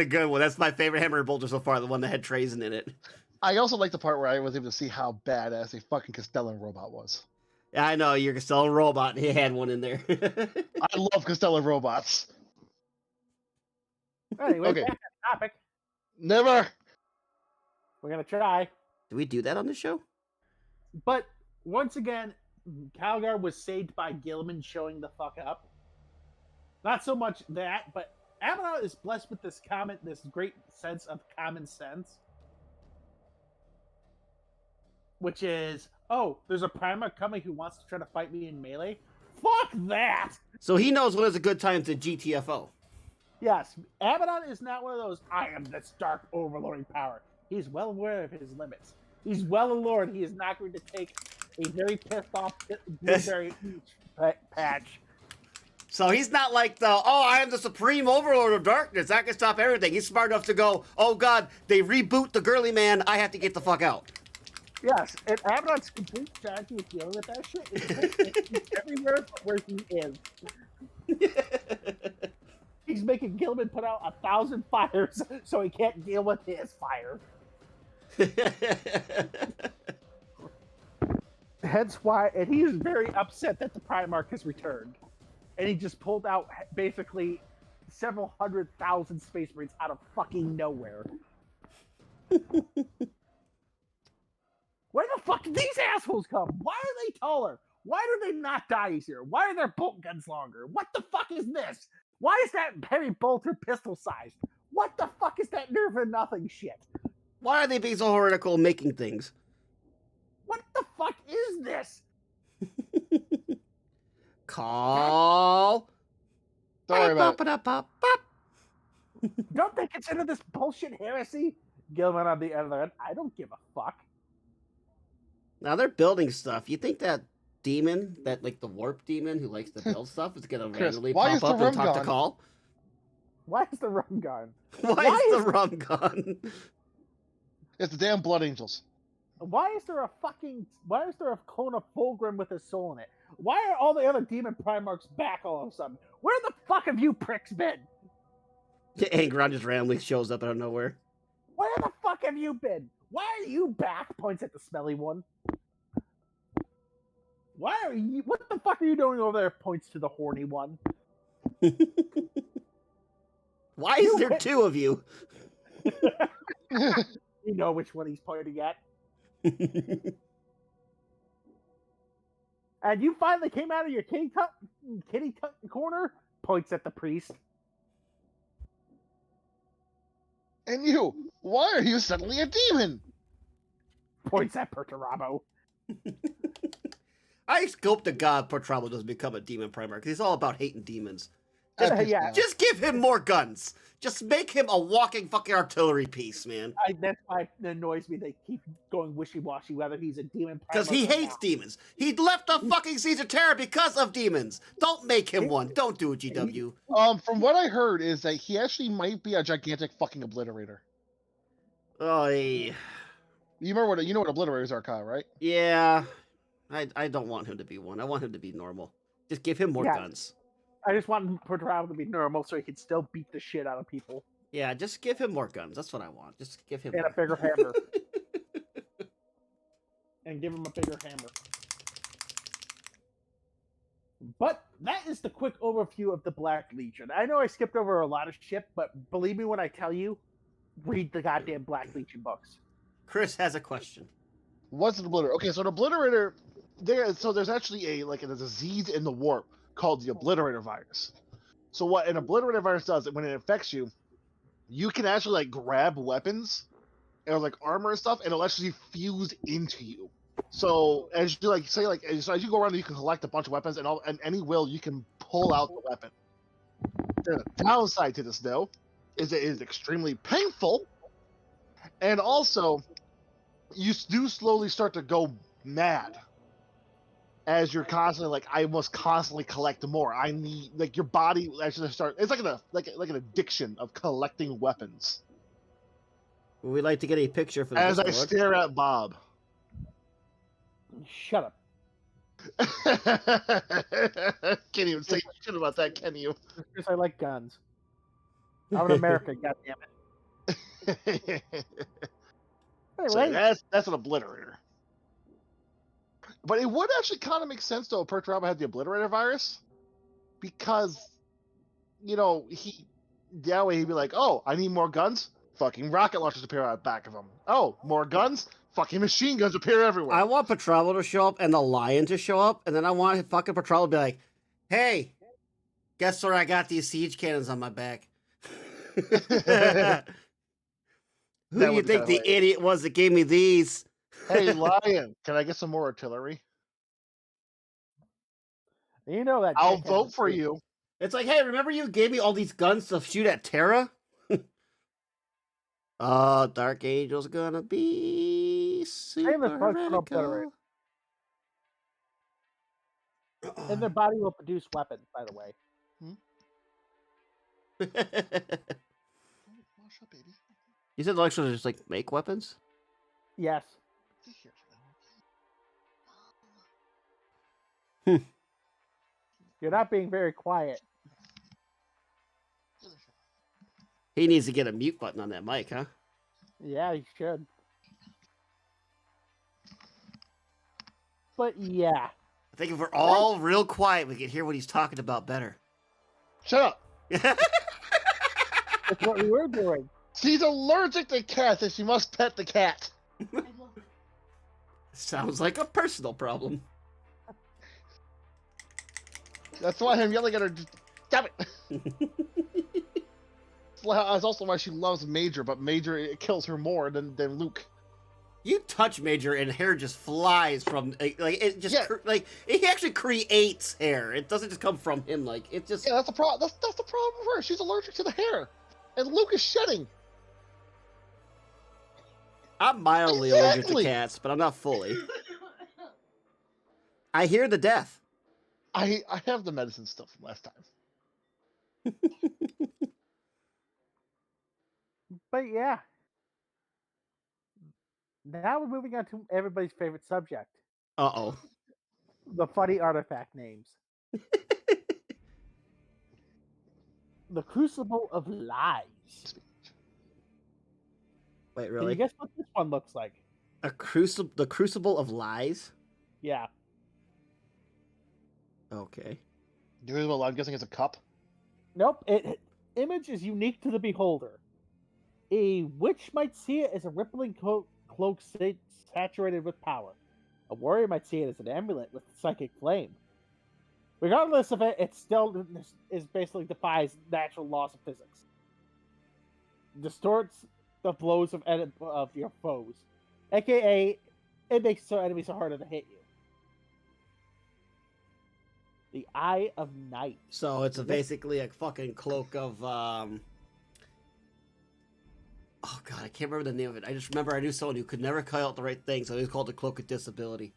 good one. That's my favorite Hammer and Bolter so far, the one that had Trazen in it. I also like the part where I was able to see how badass a fucking Castellan robot was. Yeah, I know, you're a Castellan robot, and he had one in there. I love Castellan robots. Anyway, Okay. back to the topic. Never. We're gonna try. Did we do that on the show? But once again, Calgar was saved by Gilman showing the fuck up. Not so much that, but Abaddon is blessed with this great sense of common sense. Which is, oh, there's a Primarch coming who wants to try to fight me in melee. Fuck that! So he knows when is a good time to GTFO. Yes, Abaddon is not one of those, I am this dark overlording power. He's well aware of his limits. He's well aware he is not going to take a very pissed off blueberry patch. So he's not like I am the supreme overlord of darkness. I can stop everything. He's smart enough to go, oh god, they reboot the girly man. I have to get the fuck out. Yes, and Abaddon's complete strategy of dealing with that shit is he's everywhere but where he is. He's making Gilman put out 1,000 fires so he can't deal with his fire. Hence why, and he is very upset that the Primarch has returned. And he just pulled out basically several 100,000 Space Marines out of fucking nowhere. Where the fuck did these assholes come? Why are they taller? Why do they not die easier? Why are their bolt guns longer? What the fuck is this? Why is that heavy bolter pistol sized? What the fuck is that nerve and nothing shit? Why are they being so heretical making things? What the fuck is this? Call. Don't worry about it. Don't they consider this bullshit heresy? Gilman on the other end, I don't give a fuck. Now they're building stuff. You think that demon, that like the warp demon who likes to build stuff, is gonna Chris, randomly why pop is the up and rum talk to gone? Call? Why is the rum gone? Why is the rum gone? It's the damn Blood Angels. Why is there a clone of Fulgrim with a soul in it? Why are all the other demon Primarchs back all of a sudden? Where the fuck have you pricks been? Angron just randomly shows up out of nowhere. Where the fuck have you been? Why are you back? Points at the smelly one. Why are you? What the fuck are you doing over there? Points to the horny one. Why is there two of you? You know which one he's pointing at. And you finally came out of your kitty corner. Points at the priest. And you, why are you suddenly a demon? Points at Perturabo. I hope to God Perturabo doesn't become a demon primer because he's all about hating demons. Yeah. Just give him more guns. Just make him a walking fucking artillery piece, man. That's why it annoys me. They keep going wishy-washy whether he's a demon primer Because he or hates not. demons. He left the fucking Siege of Terror because of demons. Don't make him one. Don't do it, GW. From what I heard is that he actually might be a gigantic fucking obliterator. Oh, You remember what you know what obliterators are, Kyle, right? yeah. I don't want him to be one. I want him to be normal. Just give him more Yeah. guns. I just want Perturabo to be normal so he can still beat the shit out of people. Yeah, just give him more guns. That's what I want. Just give him And a more. bigger hammer. And give him a bigger hammer. But that is the quick overview of the Black Legion. I know I skipped over a lot of shit, but believe me when I tell you, read the goddamn Black Legion books. Chris has a question. What's an obliterator? Okay, so an obliterator, there's actually a disease in the warp called the obliterator virus. So what an obliterator virus does, when it infects you, you can actually like grab weapons or like armor and stuff, and it'll actually fuse into you. So as you as you go around, you can collect a bunch of weapons, and any will you can pull out the weapon. The downside to this though is it is extremely painful, and also you do slowly start to go mad as you're constantly like, I must constantly collect more. I need, like, your body actually start. It's like an addiction of collecting weapons. We'd like to get a picture for the As I Discord. stare at Bob. Shut up. Can't even say shit about that, can you? Because I like guns. I'm an American, goddammit. So Anyway, that's an obliterator. But it would actually kind of make sense though if Perturabo had the obliterator virus, because that way he'd be like, oh, I need more guns. Fucking rocket launchers appear out the back of him. Oh, more guns. Fucking machine guns appear everywhere. I want Perturabo to show up and the Lion to show up, and then I want fucking Perturabo to be like, hey, guess where I got these siege cannons on my back? Who do you would think the kinda idiot was that gave me these? Hey, Lion, can I get some more artillery? you know that. I'll dickhead vote was for good. you. It's like, hey, remember you gave me all these guns to shoot at Terra? Dark Angel's gonna be super functional radical. And their body will produce weapons, by the way. Wash up, baby. You said they'll actually just like make weapons? Yes. Stay here for now. You're not being very quiet. He needs to get a mute button on that mic, huh? Yeah, you should. But yeah. I think if we're all real quiet, we can hear what he's talking about better. Shut up. That's what we were doing. She's allergic to cats, and she must pet the cat. I love Sounds like a personal problem. That's why I'm yelling at her. Stop it. That's also why she loves Major, but Major, it kills her more than Luke. You touch Major and hair just flies from like it just Yeah. like it actually creates hair. It doesn't just come from him. Like it just. Yeah, that's the problem. That's the problem with her. She's allergic to the hair, and Luke is shedding. I'm mildly allergic to Exactly. cats, but I'm not fully. I hear the death. I have the medicine still from last time. But yeah. Now we're moving on to everybody's favorite subject. Uh-oh. The funny artifact names. The Crucible of Lies. Wait, Can you really? guess what this one looks like? The Crucible of Lies? Yeah. Okay. Well, I'm guessing it's a cup. Nope. Image is unique to the beholder. A witch might see it as a rippling cloak saturated with power. A warrior might see it as an amulet with psychic flame. Regardless of it, it still is basically defies natural laws of physics. Distorts the blows of your foes, aka it makes enemies harder to hit you. The Eye of Night. So it's basically a fucking cloak of oh god, I can't remember the name of it. I just remember I knew someone who could never cut out the right thing, so it was called the Cloak of Disability.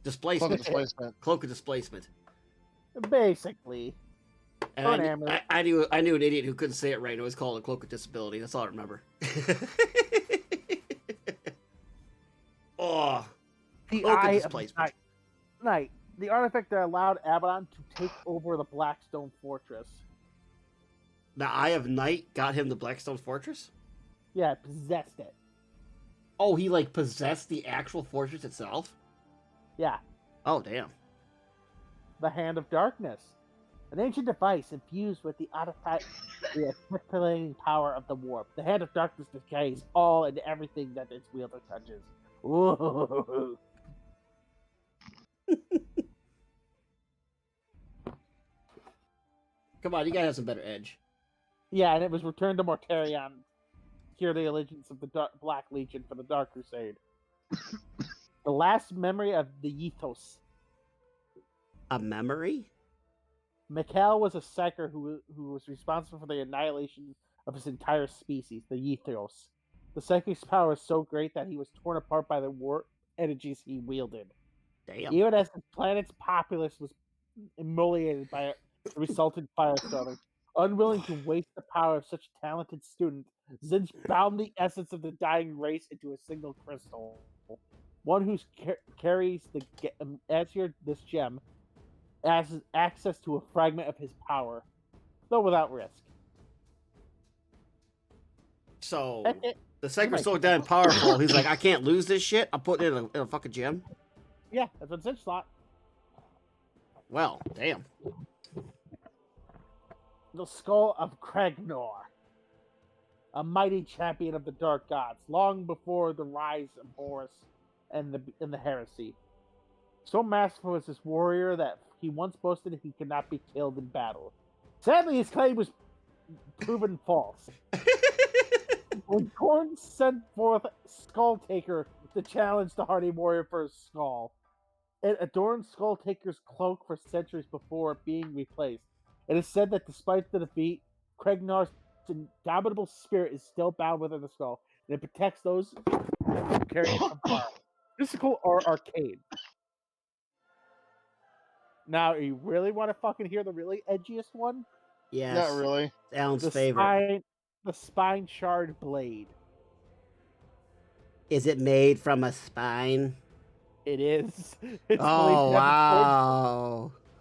Displacement. Displacement. Cloak of Displacement. Basically. And Or an amulet. I knew an idiot who couldn't say it right, and it was called a Cloak of Disability. That's all I remember. Oh. The Cloak of Eye of Displacement. Night. The artifact that allowed Abaddon to take over the Blackstone Fortress. The Eye of Night got him the Blackstone Fortress? Yeah, possessed it. Oh, he like possessed the actual fortress itself? Yeah. Oh, damn. The Hand of Darkness. An ancient device infused with the manipulating power of the warp. The Hand of Darkness decays all and everything that its wielder touches. Ooh. Come on, you gotta have some better edge. Yeah, and it was returned to Mortarion. Hear the allegiance of the Black Legion for the Dark Crusade. The last memory of the Ethos. A memory? Mikhail was a psyker who was responsible for the annihilation of his entire species, the Ethos. The psychic's power was so great that he was torn apart by the warp energies he wielded. Damn. Even as the planet's populace was immolated by the resultant firestorming, unwilling to waste the power of such a talented student, Zinj bound the essence of the dying race into a single crystal. One who carries this gem has access to a fragment of his power, though without risk. So, Okay. the Psyker's so damn powerful, he's like, I can't lose this shit. I'm putting it in a fucking gem. Yeah, that's what Zinj thought. Well, damn. The Skull of Kregnor, a mighty champion of the Dark Gods, long before the rise of Horus and the heresy. So masterful was this warrior that he once boasted he could not be killed in battle. Sadly, his claim was proven false. When Khorne sent forth Skulltaker to challenge the hardy warrior for his skull, it adorned Skulltaker's cloak for centuries before being replaced. It is said that despite the defeat, Kregnor's indomitable spirit is still bound within the skull, and it protects those who carry it from far. Physical or arcade. Now, you really want to fucking hear the really edgiest one? Yes. Not really. Alan's favorite. The Spine Shard Blade. Is it made from a spine? It is. It's Oh,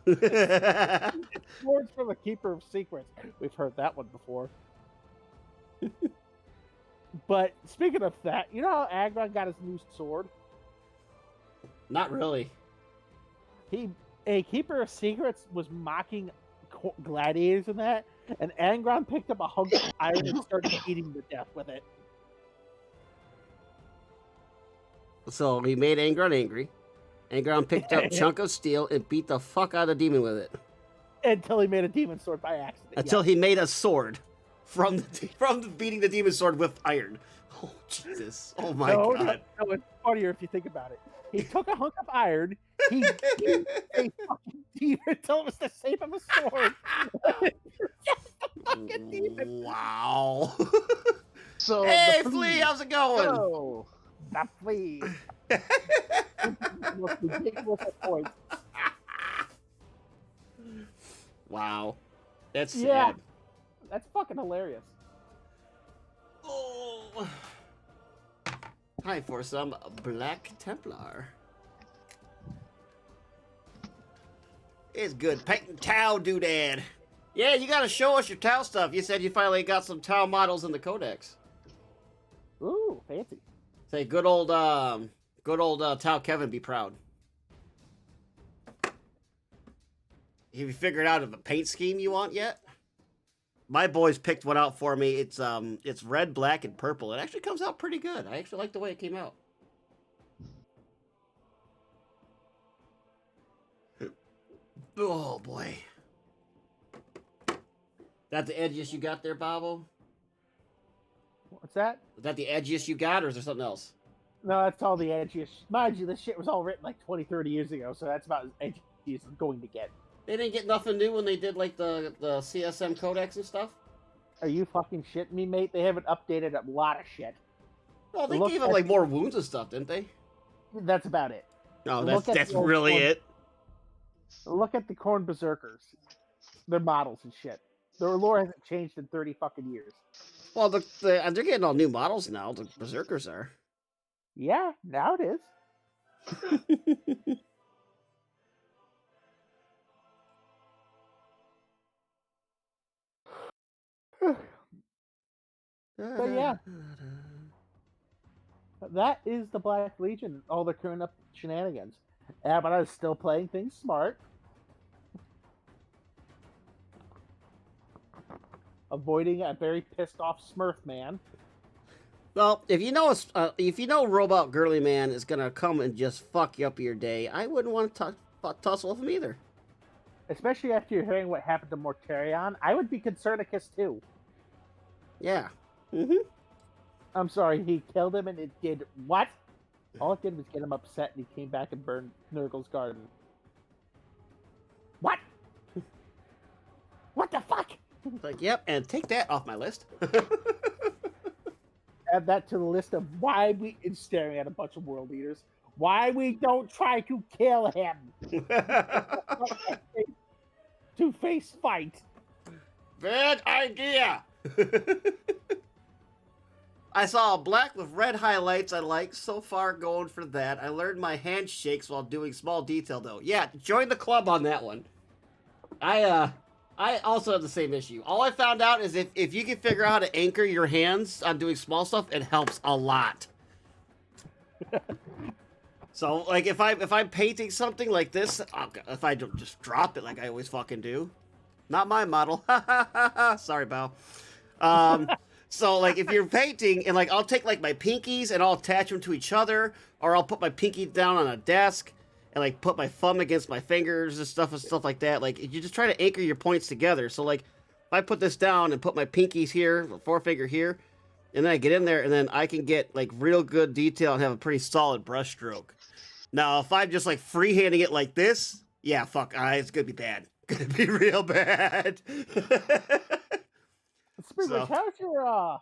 believed to have wow. swords from the Keeper of Secrets. We've heard that one before. But speaking of that, you know how Agron got his new sword? Not really. A Keeper of Secrets was mocking gladiators and that, and Angron picked up a hunk of iron and started eating to death with it. So he made Angron angry. Angron picked up a chunk of steel and beat the fuck out of the demon with it. Until he made a demon sword by accident. Until he made a sword from beating the demon sword with iron. Oh, Jesus. Oh, my God. No, it's funnier if you think about it. He took a hunk of iron, he beat a fucking demon until it was the shape of a sword. Just a fucking demon. Wow. So Hey, Flea, how's it going? Oh, The flea. Most ridiculous at points. Wow. That's sad. Yeah. That's fucking hilarious. Oh. Time for some Black Templar. It's good. Painting Tau doodad. Yeah, you gotta show us your Tau stuff. You said you finally got some Tau models in the Codex. Ooh, fancy. Say, good old Tau Kevin be proud. Have you figured out the paint scheme you want yet? My boys picked one out for me. It's red, black, and purple. It actually comes out pretty good. I actually like the way it came out. Oh boy. That the edgiest you got there, Bobo? What's that? Is that the edgiest you got, or is there something else? No, that's all the edgiest. Mind you, this shit was all written like 20, 30 years ago, so that's about as edgy as it's going to get. They didn't get nothing new when they did like the CSM Codex and stuff? Are you fucking shitting me, mate? They haven't updated a lot of shit. Well, they Look gave him at like the- more wounds and stuff, didn't they? That's about it. No, Look at that's the old really one. it. Look at the Corn Berserkers. Their models and shit. Their lore hasn't changed in 30 fucking years. Well, they're getting all new models now. The Berserkers are. Yeah, now it is. But yeah. That is the Black Legion, all the current up shenanigans. Yeah, but I was still playing things smart. Avoiding a very pissed off Smurf man. Well, if you know Robot Girly Man is gonna come and just fuck you up your day, I wouldn't want to tussle with him either. Especially after you're hearing what happened to Mortarion, I would be Concernicus too. Yeah. I'm sorry, he killed him and it did what? All it did was get him upset and he came back and burned Nurgle's garden. What? What the fuck? Like, yep, and take that off my list. Add that to the list of why we, and staring at a bunch of world eaters, why we don't try to kill him. To face fight. Bad idea. I saw a black with red highlights I like. So far, going for that. I learned my handshakes while doing small detail, though. Yeah, join the club on that one. I also have the same issue. All I found out is if you can figure out how to anchor your hands on doing small stuff, it helps a lot. So, like, if I'm painting something like this, if I don't just drop it like I always fucking do. Not my model. Sorry, Bao. So, like, if you're painting, and, like, I'll take, like, my pinkies, and I'll attach them to each other, or I'll put my pinky down on a desk, and, like, put my thumb against my fingers and stuff like that. Like, you just try to anchor your points together. So, like, if I put this down and put my pinkies here, forefinger here, and then I get in there, and then I can get, like, real good detail and have a pretty solid brush stroke. Now, if I'm just, like, freehanding it like this, yeah, fuck, it's gonna be bad. Gonna be real bad. Springwich, how's your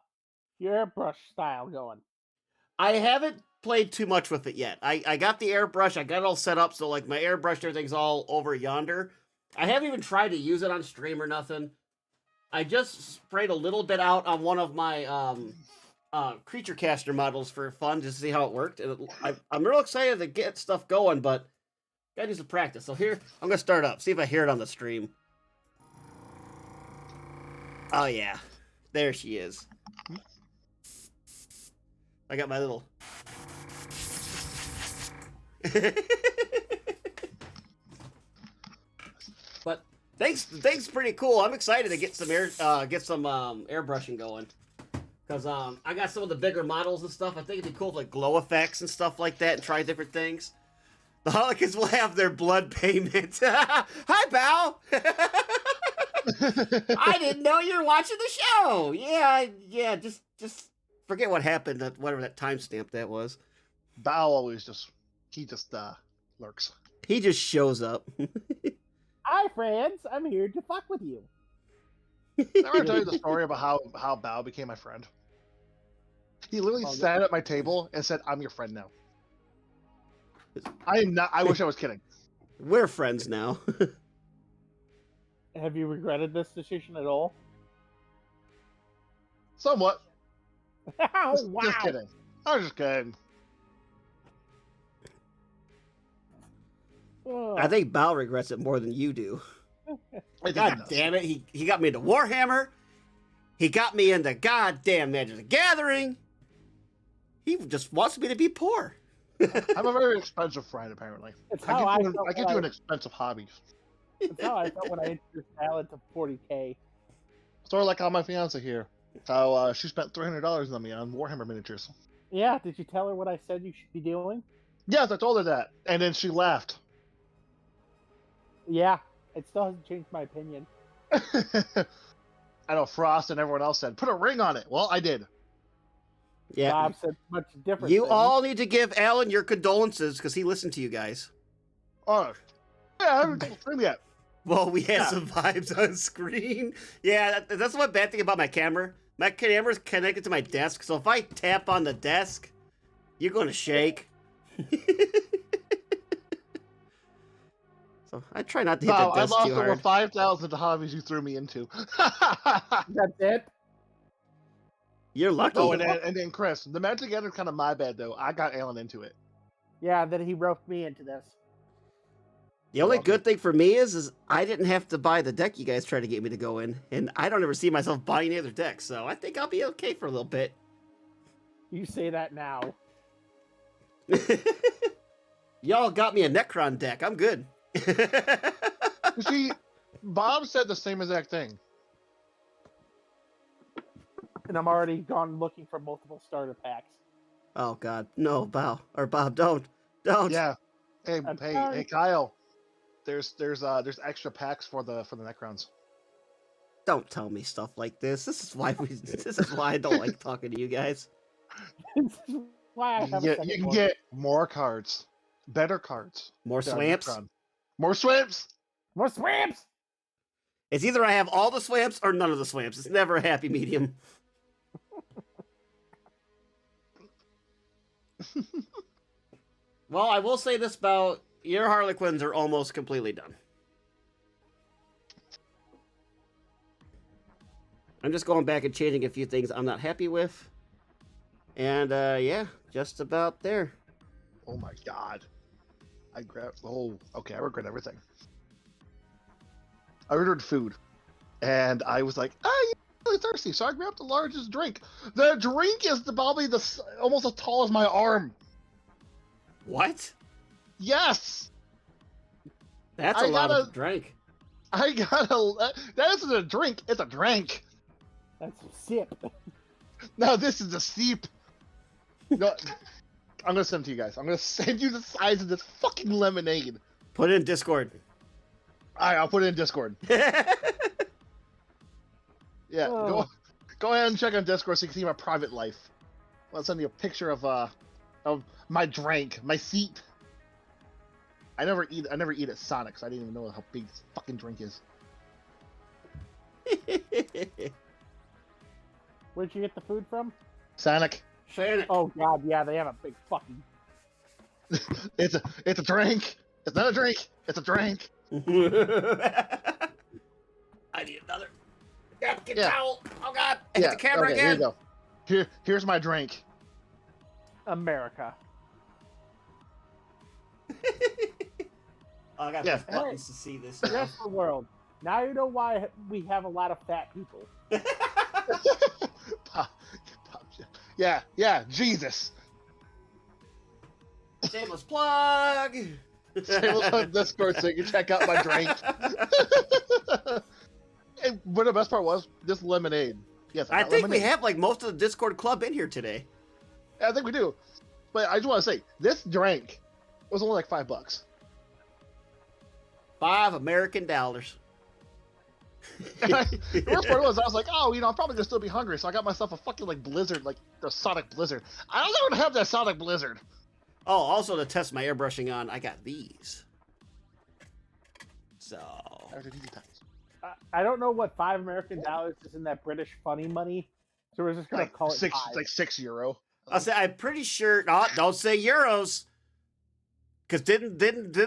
airbrush style going? I haven't played too much with it yet. I got the airbrush, I got it all set up, so like my airbrush, everything's all over yonder. I haven't even tried to use it on stream or nothing. I just sprayed a little bit out on one of my creature caster models for fun, just to see how it worked. And I'm real excited to get stuff going, but gotta do some practice. So here, I'm gonna start up, see if I hear it on the stream. Oh yeah, there she is. I got my little. But thanks, pretty cool. I'm excited to get some airbrushing going, cause I got some of the bigger models and stuff. I think it'd be cool with like glow effects and stuff like that, and try different things. The Holokins will have their blood payment. Hi, Bao. I didn't know you were watching the show. Yeah. Just forget what happened at whatever that timestamp that was. Bao always just lurks. He just shows up. Hi, friends. I'm here to fuck with you. Did I ever tell you the story about how Bao became my friend? He literally sat at my table and said, "I'm your friend now." I am not. I wish I was kidding. We're friends now. Have you regretted this decision at all? Somewhat. Oh, Just, wow. just kidding. I was just kidding. Ugh. I think Bao regrets it more than you do. I think God it does. damn it. He got me into Warhammer. He got me into goddamn Magic the Gathering. He just wants me to be poor. I'm a very expensive friend, apparently. It's I how I get, felt I get when to an expensive hobby. That's how I felt when I introduced Alan to 40K. Sort of like how my fiance here. How she spent $300 on me on Warhammer miniatures. Yeah, did you tell her what I said you should be doing? Yes, I told her that, and then she laughed. Yeah, it still hasn't changed my opinion. I know Frost and everyone else said, put a ring on it. Well, I did. Yeah. Bob said much different. You things. all need to give Alan your condolences because he listened to you guys. Oh, yeah, I haven't told him yet. Well, we had Yeah. some vibes on screen. Yeah, that's one bad thing about my camera. My camera's connected to my desk, so if I tap on the desk, you're going to shake. So I try not to hit Wow, the I desk lost too over hard. 5,000 hobbies you threw me into. That's it. You're lucky. Oh, and then Chris, the Magic Gathering's kind of my bad, though. I got Alan into it. Yeah, then he roped me into this. The only welcome. good thing for me is I didn't have to buy the deck you guys tried to get me to go in, and I don't ever see myself buying any other deck, so I think I'll be okay for a little bit. You say that now. Y'all got me a Necron deck. I'm good. You see, Bob said the same exact thing. And I'm already gone looking for multiple starter packs. Oh God, no, Bob don't. Yeah. Hey, I'm hey, sorry. hey, Kyle. There's extra packs for the Necrons. Don't tell me stuff like this. This is why I don't like talking to you guys. This is why I You have can a get, second you can one. get more cards, better cards. More than swamps. Necron. More swamps. More swamps! It's either I have all the swamps or none of the swamps. It's never a happy medium. Well, I will say this about your Harlequins are almost completely done. I'm just going back and changing a few things I'm not happy with. And yeah, just about there. Oh my god. I grabbed. Oh, okay. I regret everything. I ordered food, and I was like, "Ah, you're really thirsty," so I grabbed the largest drink. The drink is probably almost as tall as my arm. What? Yes, That's I a lot gotta- of drink. I got a. That isn't a drink. It's a drink. That's a sip. No, this is a steep. No, I'm gonna send it to you guys. I'm gonna send you the size of this fucking lemonade. Put it in Discord. All right, I'll put it in Discord. Yeah, Oh. go ahead and check on Discord so you can see my private life. I'll send you a picture of my drink, my seat. I never eat at Sonic, so I didn't even know how big this fucking drink is. Where'd you get the food from? Sonic, Shannon. Oh god, yeah, they have a big fucking. it's a drink. It's not a drink. It's a drink. I need another napkin Yeah. towel. Oh God! I hit the camera okay, here you again. go. Here's my drink. America. Oh, I got Yeah. these buttons to see this. Rest of the world. Now you know why we have a lot of fat people. Yeah, Jesus. Shameless plug. Shameless on Discord so you can check out my drink. But the best part was this lemonade. Yes, I got think we lemonade. have like most of the Discord club in here today. I think we do. But I just want to say, this drink was only like $5. $5 American. And the worst part was, I was like, oh, I'm probably gonna still be hungry, so I got myself a fucking like Blizzard, like the Sonic Blizzard. I don't even have that Sonic Blizzard. Oh, also to test my airbrushing on, I got these. So After these times. I don't know what $5 American is in that British funny money, so we're just gonna Like call it six, five. like €6. I'll say I'm pretty sure. No, don't say euros. Because didn't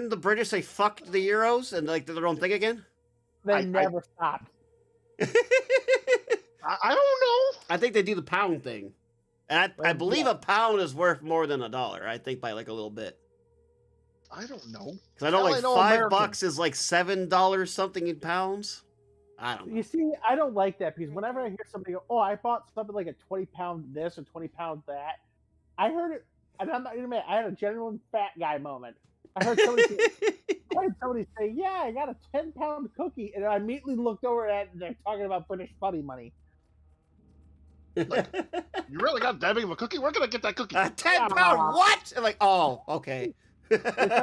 the British say fuck the euros and like did their own thing again? They I- never stopped. I don't know. I think they do the pound thing. And I believe a pound is worth more than $1. I think by like a little bit. I don't know. Because I know Hell, like I know $5 American. is like $7 something in pounds. I don't know. You see, I don't like that because whenever I hear somebody go, "Oh, I bought something like a 20-pound this or 20-pound that," I heard it, and I'm not gonna admit, I had a genuine fat guy moment. I heard somebody say, "Yeah, I got a 10-pound cookie," and I immediately looked over at it, and they're talking about British funny money. You really got that big of a cookie? Where can I get that cookie? A 10-pound what? I'm like, oh, okay.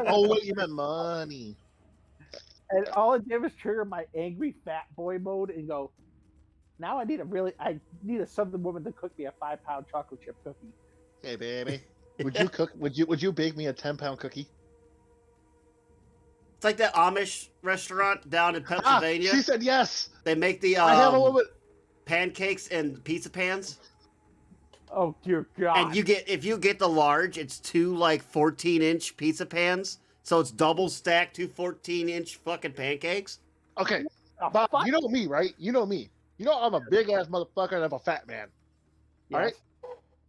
Oh wait, you meant money. And all it did was trigger my angry fat boy mode and go, now I need a Southern woman to cook me a 5-pound chocolate chip cookie. Hey baby, would you cook? Would you bake me a 10-pound cookie? It's like that Amish restaurant down in Pennsylvania. She said yes. They make the I have a little bit. pancakes in pizza pans. Oh dear God! And if you get the large, it's 2 like 14-inch pizza pans. So it's double stacked 2 14-inch fucking pancakes. Okay, Oh, Bob, fuck you know me, right? You know me. You know I'm a big ass motherfucker and I'm a fat man. yes. All right.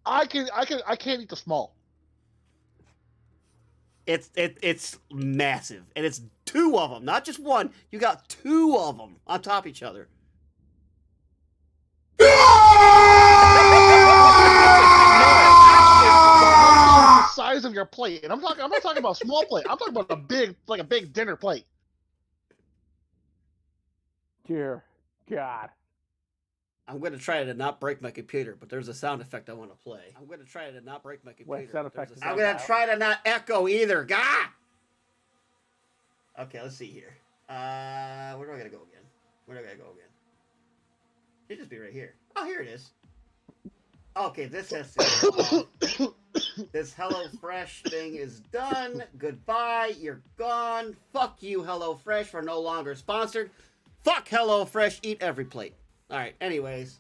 I can't eat the small. It's massive, and it's 2 of them, not just one. You got 2 of them on top of each other. The size of your plate, and I'm not talking about a small plate. I'm talking about a big dinner plate. Dear God! I'm going to try to not break my computer, but there's a sound effect I want to play. I'm going to try to not break my computer. What sound effect is I'm that? going to try to not echo either. Gah! Okay, let's see here. Where do I got to go again? Should just be right here. Oh, here it is. Okay, this has to this HelloFresh thing is done. Goodbye. You're gone. Fuck you, HelloFresh. We're no longer sponsored. Fuck HelloFresh. Eat every plate. All right. Anyways,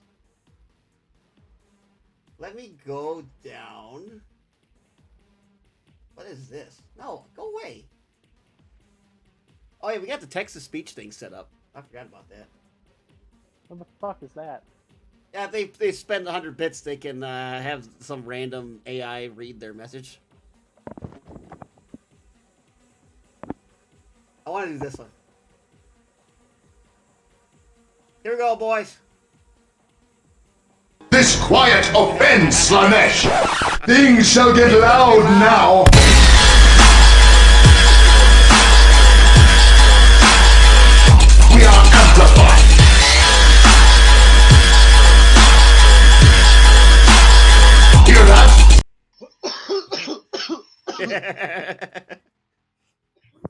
let me go down. What is this? No, go away. Oh yeah, we got the text-to-speech thing set up. I forgot about that. What the fuck is that? Yeah, they spend 100 bits. They can have some random AI read their message. I want to do this one. Here we go, boys. This quiet offends, Slanesh. Things shall get loud now. We are amplified. Hear that?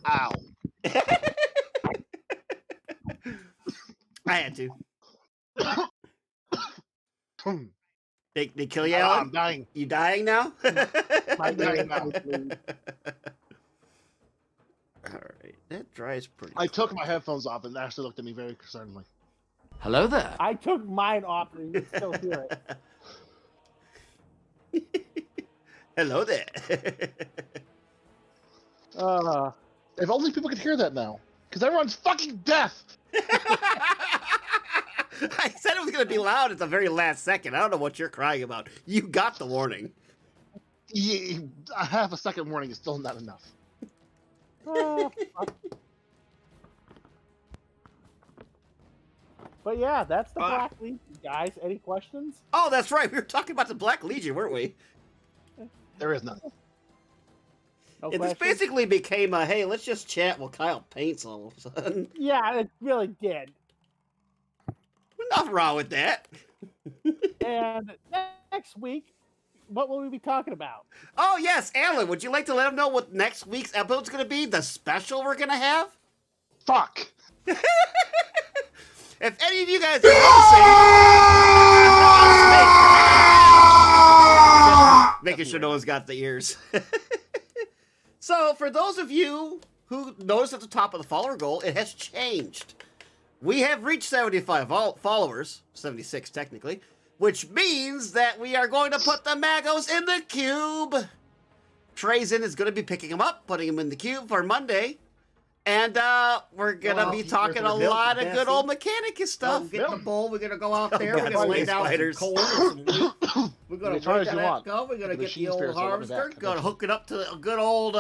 Ow. I had to. Hmm. They kill you, I'm Alan? dying. You dying now? My dying God. Alright, that dries pretty I took my headphones off and Ashley looked at me very concernedly. Hello there. I took mine off and you can still hear it. Hello there. If only people could hear that now, because everyone's fucking deaf. I said it was going to be loud at the very last second. I don't know what you're crying about. You got the warning. Yeah, a half a second warning is still not enough. Fuck. But yeah, that's the Black Legion, guys. Any questions? Oh, that's right. We were talking about the Black Legion, weren't we? There is none. No This questions? basically became a, hey, let's just chat while Kyle paints all of a sudden. Yeah, it really did. Nothing wrong with that. And next week, what will we be talking about? Oh, yes, Alan, would you like to let them know what next week's episode's going to be? The special we're going to have? Fuck. If any of you guys are noticing, making sure no one's got the ears. So, for those of you who noticed at the top of the follower goal, it has changed. We have reached 75 followers, 76 technically, which means that we are going to put the Magos in the cube. Trazen is going to be picking them up, putting them in the cube for Monday. And we're going to be talking a lot of good old Mechanicus stuff. Get in the bowl. We're going to go out there. We're going to lay down some corn and some wheat. We're going to try make as you that want. go. We're going to The get the machine old spirits all over harvester. that. Going to hook it up to a good old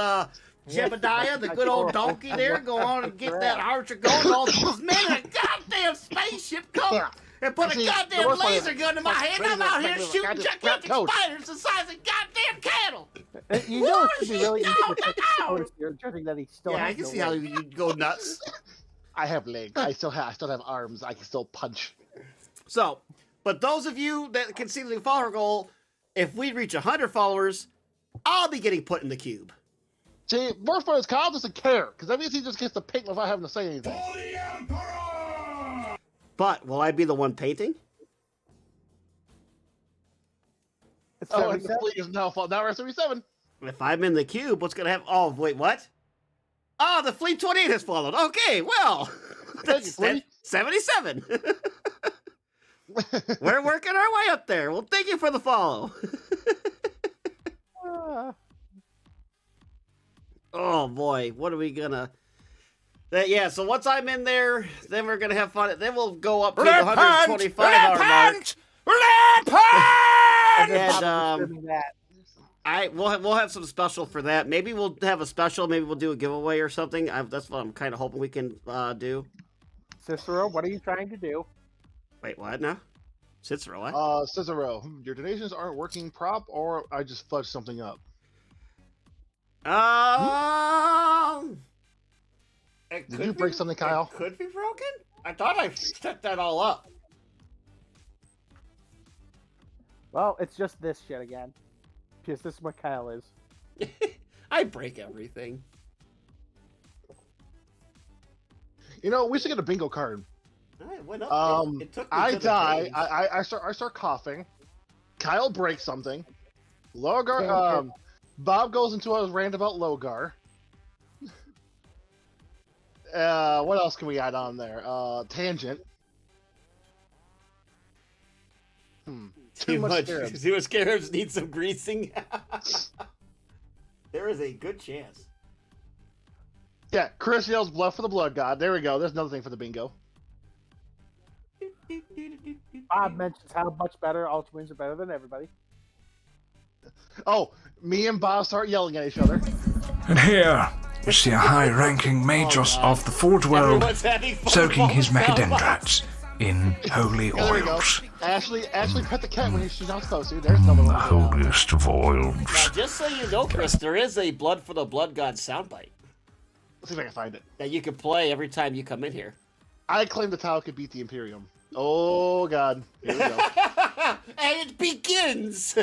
Jebediah, the good old donkey there, go on and get that archer going. All those men in a goddamn spaceship come and put a See, the goddamn worst part is- laser gun to my head. I'm out here shooting goddamn gigantic coach. spiders the size of goddamn cattle. You know it should be really easy No, to take no. powers here, judging that he still Yeah, has I can no see how legs. you go nuts. I have legs. I still have arms. I can still punch. So, but those of you that can see the follower goal, if we reach 100 followers, I'll be getting put in the cube. See, worst part is Kyle doesn't care because that means he just gets to pick without having to say anything. But will I be the one painting? It's Oh, and the 77. fleet is now now we're at 77. If I'm in the cube, what's gonna happen? Oh, wait, what? Oh, the fleet 28 has followed. Okay, well, that's Fleet. 77. We're working our way up there. Well, thank you for the follow. Oh boy, what are we gonna? Yeah, so once I'm in there, then we're gonna have fun. Then we'll go up to the 125-hour mark. And then And, probably streaming that. We'll have some special for that. Maybe we'll have a special. Maybe we'll do a giveaway or something. That's what I'm kind of hoping we can do. Cicero, what are you trying to do? Wait, what now? Cicero, what? Cicero, your donations aren't working prop, or I just fudged something up. It Did could you break something, Kyle? It could be broken. I thought I set that all up. Well, it's just this shit again. Because this is what Kyle is. I break everything. You know, we should get a bingo card. It went up. It took me I to the die. page. I start coughing. Kyle breaks something. Logar. Okay. Bob goes into a rant about Logar. What else can we add on there? Tangent. Too much scarabs. Too much scarabs need some greasing. There is a good chance. Yeah, Chris yells bluff for the blood god. There we go. There's another thing for the bingo. Bob mentions how much better Ultramarines are better than everybody. Oh, me and Bob start yelling at each other. And here you see a high-ranking Magos of the Forge World Everyone's having fun soaking his falling down. mechadendrats in holy Yeah, there we go. oils. Ashley pet the cat when she's not supposed to. There's another The one. holiest of oils. Now, just so you know, Chris, there is a Blood for the Blood God soundbite Let's see if I can find it. that you can play every time you come in here. I claim the Tau could beat the Imperium. Oh god. Here we go. And it begins!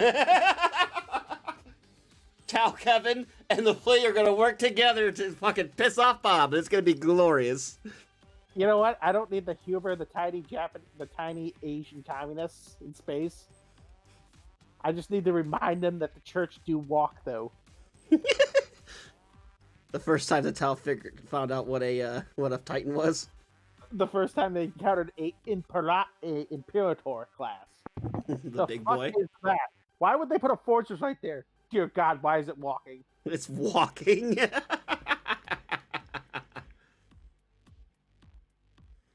Tau Kevin and the Flea are gonna work together to fucking piss off Bob. It's gonna be glorious. You know what? I don't need the humor, the tiny Asian communists in space. I just need to remind them that the church do walk, though. The first time the Tau found out what a Titan was. The first time they encountered a Imperator class. The big fuck boy. is that? Why would they put a fortress right there? Dear God, why is it walking? It's walking.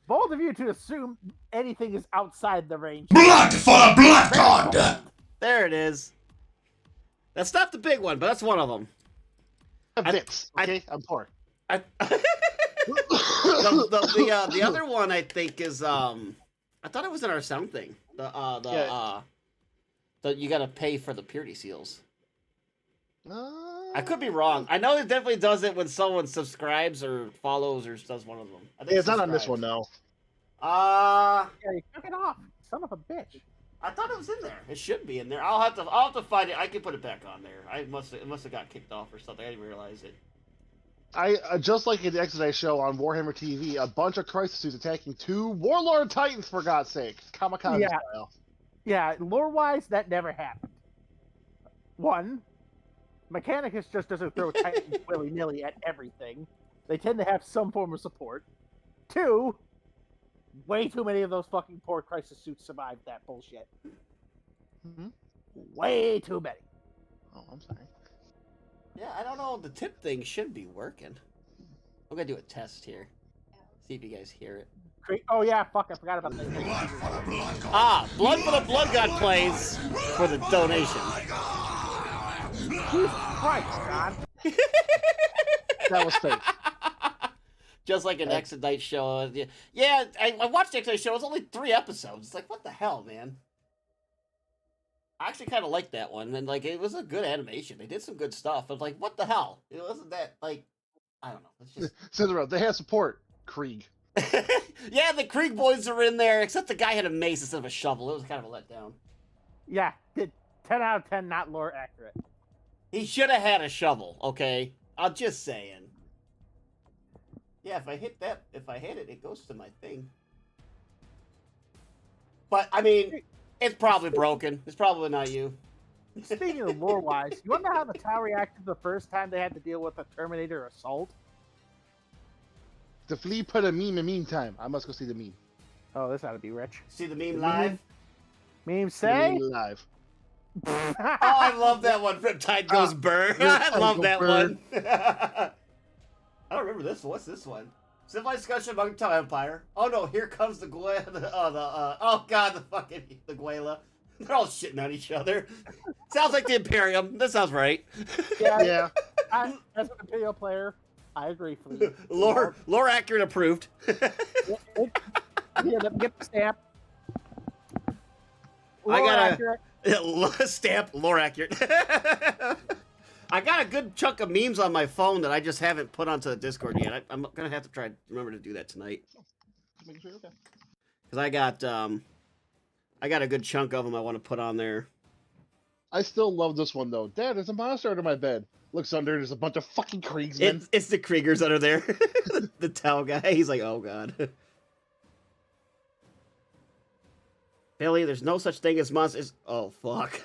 Bold of you to assume anything is outside the range. Blood for the blood god! There it is. That's not the big one, but that's one of them. Vince, okay? I'm poor. The other one I think is I thought it was in our sound thing. The you gotta pay for the purity seals. I could be wrong. I know it definitely does it when someone subscribes or follows or does one of them. I think It's not on this subscribes. one, no. Yeah, you took it off. Son of a bitch. I thought it was in there. It should be in there. I'll have to find it. I can put it back on there. It must have got kicked off or something. I didn't realize it. I just like in the Exodus show on Warhammer TV, a bunch of crisis suits attacking two Warlord Titans, for God's sake. Kamikaze Yeah. style. Yeah, lore-wise, that never happened. One, Mechanicus just doesn't throw Titans willy-nilly at everything. They tend to have some form of support. Two, way too many of those fucking poor crisis suits survived that bullshit. Mhm. Way too many. Oh, I'm sorry. Yeah, I don't know. The tip thing should be working. I'm gonna do a test here. See if you guys hear it. Oh yeah, fuck, I forgot about that. Blood for the Blood God plays for the donation. Jesus Christ, God. that was fake. Just like an X and Night show. Yeah, I watched the X and Night show. It was only 3 episodes. It's like, what the hell, man? I actually kind of liked that one, and like it was a good animation. They did some good stuff. I was like, what the hell? It wasn't that like, I don't know. It's just Cinderella, they had support. Krieg. yeah, the Krieg boys are in there, except the guy had a mace instead of a shovel. It was kind of a letdown. Yeah, did 10 out of 10 not lore accurate. He should have had a shovel. Okay, I'm just saying. Yeah, if I hit it, it goes to my thing. But I mean, it's probably broken. It's probably not you. Speaking of lore-wise, you want to know how the tower reacted the first time they had to deal with a Terminator assault? The flea put a meme in the meantime. I must go see the meme. Oh, this ought to be rich. See the meme The live? Meme The say? meme live. Oh, I love that one. Riptide goes burr. I love that one. I don't remember this one. What's this one? Civilized discussion among Tau Empire. Oh no, here comes the oh god, the Guela. They're all shitting on each other. Sounds like the Imperium. That sounds right. Yeah. As an Imperial player, I agree for you. Lore accurate approved. Here, let me get the stamp. I Lore gotta- accurate. Stamp lore accurate. I got a good chunk of memes on my phone that I just haven't put onto the Discord yet. I'm gonna have to try to remember to do that tonight. Making sure you're okay. Cause I got a good chunk of them I want to put on there. I still love this one though. Dad, there's a monster under my bed. Looks under, there's a bunch of fucking Kriegsmen. It's the Kriegers under there. the Tau guy. He's like, oh god. Billy, there's no such thing as monsters. Oh fuck.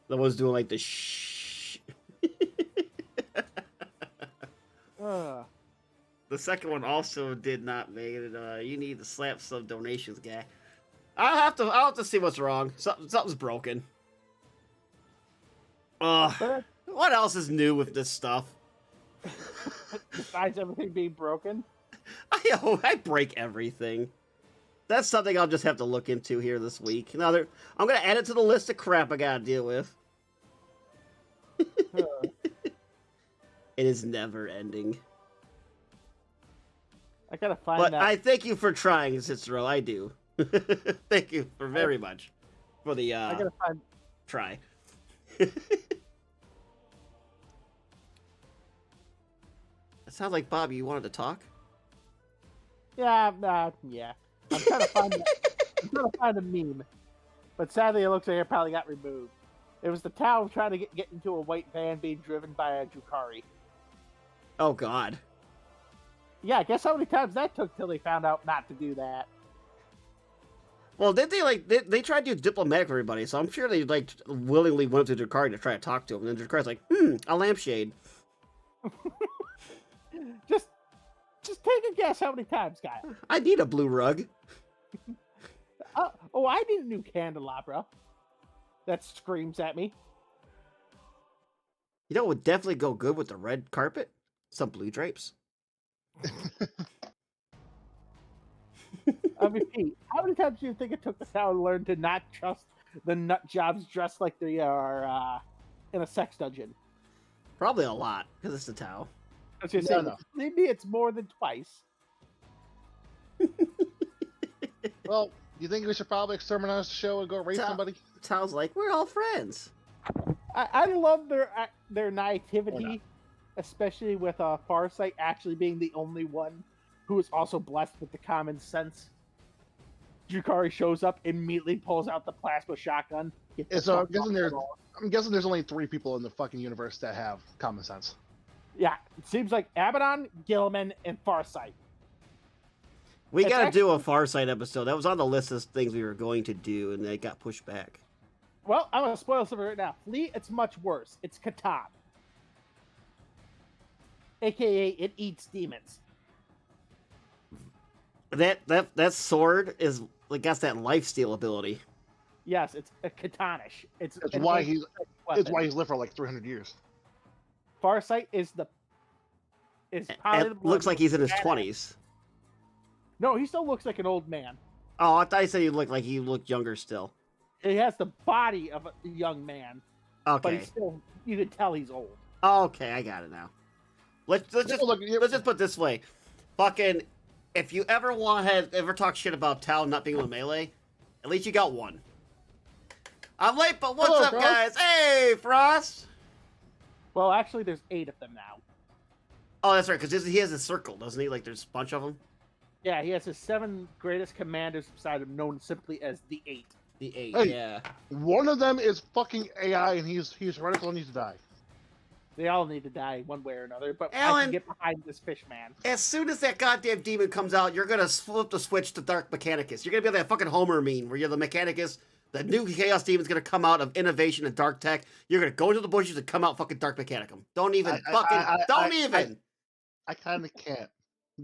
The one's doing like the shh. Ugh. The second one also did not make it. You need to slap some donations, guy. I'll have to see what's wrong. Something's broken. What else is new with this stuff? Besides everything being broken. I break everything. That's something I'll just have to look into here this week. I'm gonna add it to the list of crap I gotta deal with. It is never ending. I gotta find But that. I thank you for trying, Cicero. I do. Thank you for very much for the I gotta find. try. It sounds like Bobby, you wanted to talk? Yeah. I'm trying to find. I'm trying to find a meme, but sadly, it looks like it probably got removed. It was the Tau trying to get into a white van being driven by a Drukhari. Oh God. Yeah, guess how many times that took till they found out not to do that. Well, did they tried to do diplomatic with everybody, so I'm sure they like willingly went to Drukhari to try to talk to him, and then Drukhari's like, a lampshade. Just take a guess how many times, guy. I need a blue rug. Oh, I need a new candelabra that screams at me. You know what would definitely go good with the red carpet? Some blue drapes. I mean, Pete, how many times do you think it took the Tau to learn to not trust the nut jobs dressed like they are in a sex dungeon? Probably a lot, because it's the Tau. I was gonna No, say, no. maybe it's more than twice. Well, you think we should probably exterminate the show and go rape Tau- somebody? Tau's like, we're all friends. I love their Or naivety, not. especially with Farsight actually being the only one who is also blessed with the common sense. Drukhari shows up, immediately pulls out the plasma shotgun. gets the It's, I'm fuck guessing off there's- the wall. I'm guessing there's only 3 people in the fucking universe that have common sense. Yeah, it seems like Abaddon, Gilliman, and Farsight. We It's gotta do a actually- Farsight episode. That was on the list of things we were going to do, and they got pushed back. Well, I'm gonna spoil something right now. Fleet, it's much worse. It's Catan. AKA, it eats demons. That sword is like got that lifesteal ability. Yes, it's a Catanish. It's That's an why ancient It's weapon. why he's lived for like 300 years. Farsight is probably the It looks like he's in his badass. 20s. No, he still looks like an old man. Oh, I thought you said he looked younger still. He has the body of a young man. but Okay. he's still, you can tell he's old. Okay, I got it now. Let's just Look, let's just put it this way. Fucking, if you ever ever talk shit about Tao not being able to melee, at least you got one. I'm late, but what's Hello, up, Frost. guys? Hey, Frost. Well, actually, there's 8 of them now. Oh, that's right, because he has a circle, doesn't he? Like, there's a bunch of them. Yeah, he has his 7 greatest commanders beside him, known simply as the 8. The 8, Hey. yeah. One of them is fucking AI, and he's heretical and needs to die. They all need to die one way or another, but I Alan- can get behind this fish man. As soon as that goddamn demon comes out, you're gonna flip the switch to Dark Mechanicus. You're gonna be that fucking Homer meme where you're the Mechanicus. The new Chaos Demon's gonna come out of innovation and dark tech. You're gonna go into the bushes and come out fucking Dark Mechanicum. Don't even don't even. I kind of can't.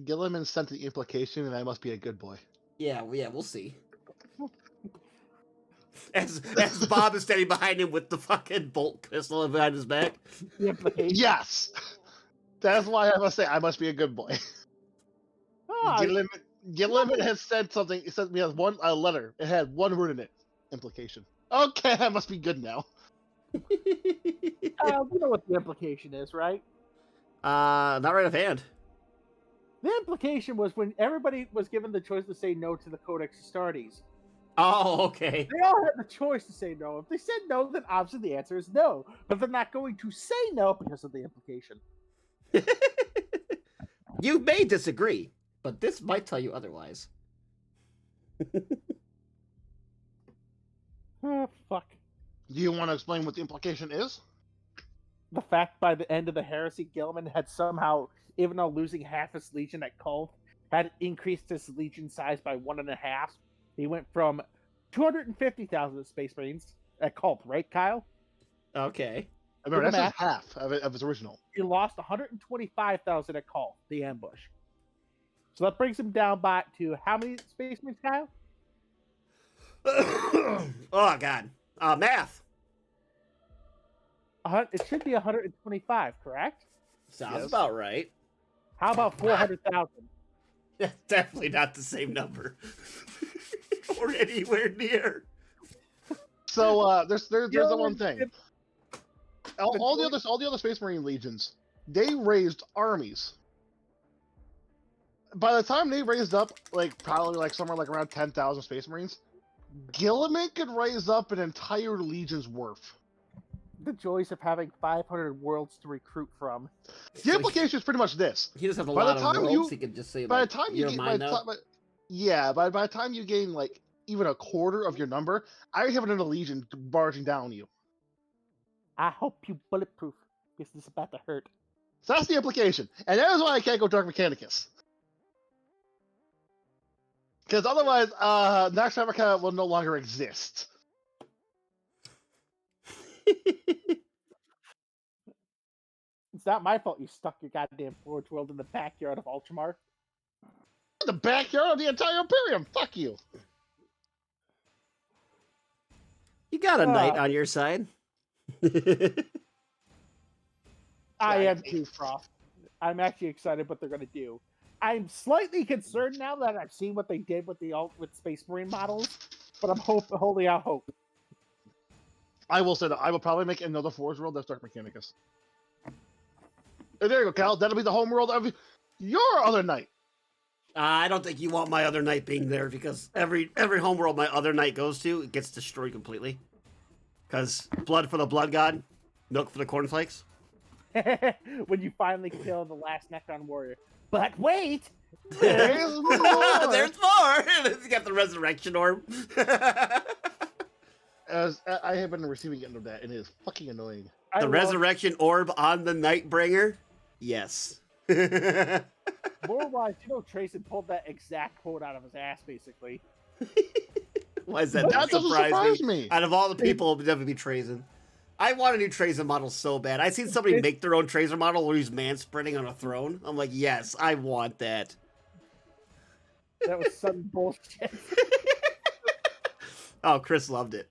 Gilliman sent the implication, and I must be a good boy. Yeah, we'll see. As Bob is standing behind him with the fucking bolt pistol behind his back. The implication. Yes! That's why I must say I must be a good boy. Oh, Gilliman has said something. He sent me a letter. It had one word in it. Implication. Okay, I must be good now. you know what the implication is, right? Not right offhand. The implication was when everybody was given the choice to say no to the Codex Astartes. Oh, okay. They all had the choice to say no. If they said no, then obviously the answer is no. But they're not going to say no because of the implication. You may disagree, but this might tell you otherwise. Oh, fuck. Do you want to explain what the implication is? The fact by the end of the heresy, Gilliman had somehow, even though losing half his legion at Kulth, had increased his legion size by 1.5. He went from 250,000 Space Marines at Kulth, right, Kyle? Okay. I remember, Do the that's just half of his original. He lost 125,000 at Kulth, the ambush. So that brings him down back to how many Space Marines, Kyle? Oh God. Math. It should be 125, correct? Sounds Yes. about right. How about 400,000? That's definitely not the same number. Or anywhere near. So there's the Gilliman one thing. did- All the other Space Marine legions, they raised armies. By the time they raised up, probably somewhere around 10,000 Space Marines, Gilliman could raise up an entire legion's worth. The joys of having 500 worlds to recruit from. The implication is pretty much this: He just has a By the lot of time worlds. you- He could just say, by like, the time you you're get, mine now. by the time you gain even a quarter of your number, I have another legion barging down you. I hope you bulletproof. This is about to hurt. So that's the implication, and that is why I can't go Dark Mechanicus. Because otherwise, Nox Africa will no longer exist. It's not my fault you stuck your goddamn Forge World in the backyard of Ultramar. The backyard of the entire Imperium. Fuck you. You got a knight Ah. on your side. I am Exactly. too, Frost. I'm actually excited what they're going to do. I'm slightly concerned now that I've seen what they did with with Space Marine models, but I'm holding out hope. I will say that I will probably make another Forge World that's Dark Mechanicus. There you go, Cal. That'll be the home world of your other knight. I don't think you want my other knight being there because every homeworld my other knight goes to, it gets destroyed completely. Because blood for the blood god, milk for the cornflakes. When you finally kill the last Necron warrior. But wait! There's more. There's more. You got the resurrection orb. As I have been receiving it of that, and it is fucking annoying. I The love- resurrection orb on the Nightbringer? Yes. Lore-wise, Trayson pulled that exact quote out of his ass, basically. Why is that That not doesn't surprise me. Out of all the people, it would definitely be Trazen. I want a new Trazer model so bad. I seen somebody make their own Trazer model where he's man-spreading on a throne. I'm like, yes, I want that. That was some bullshit. Oh, Chris loved it.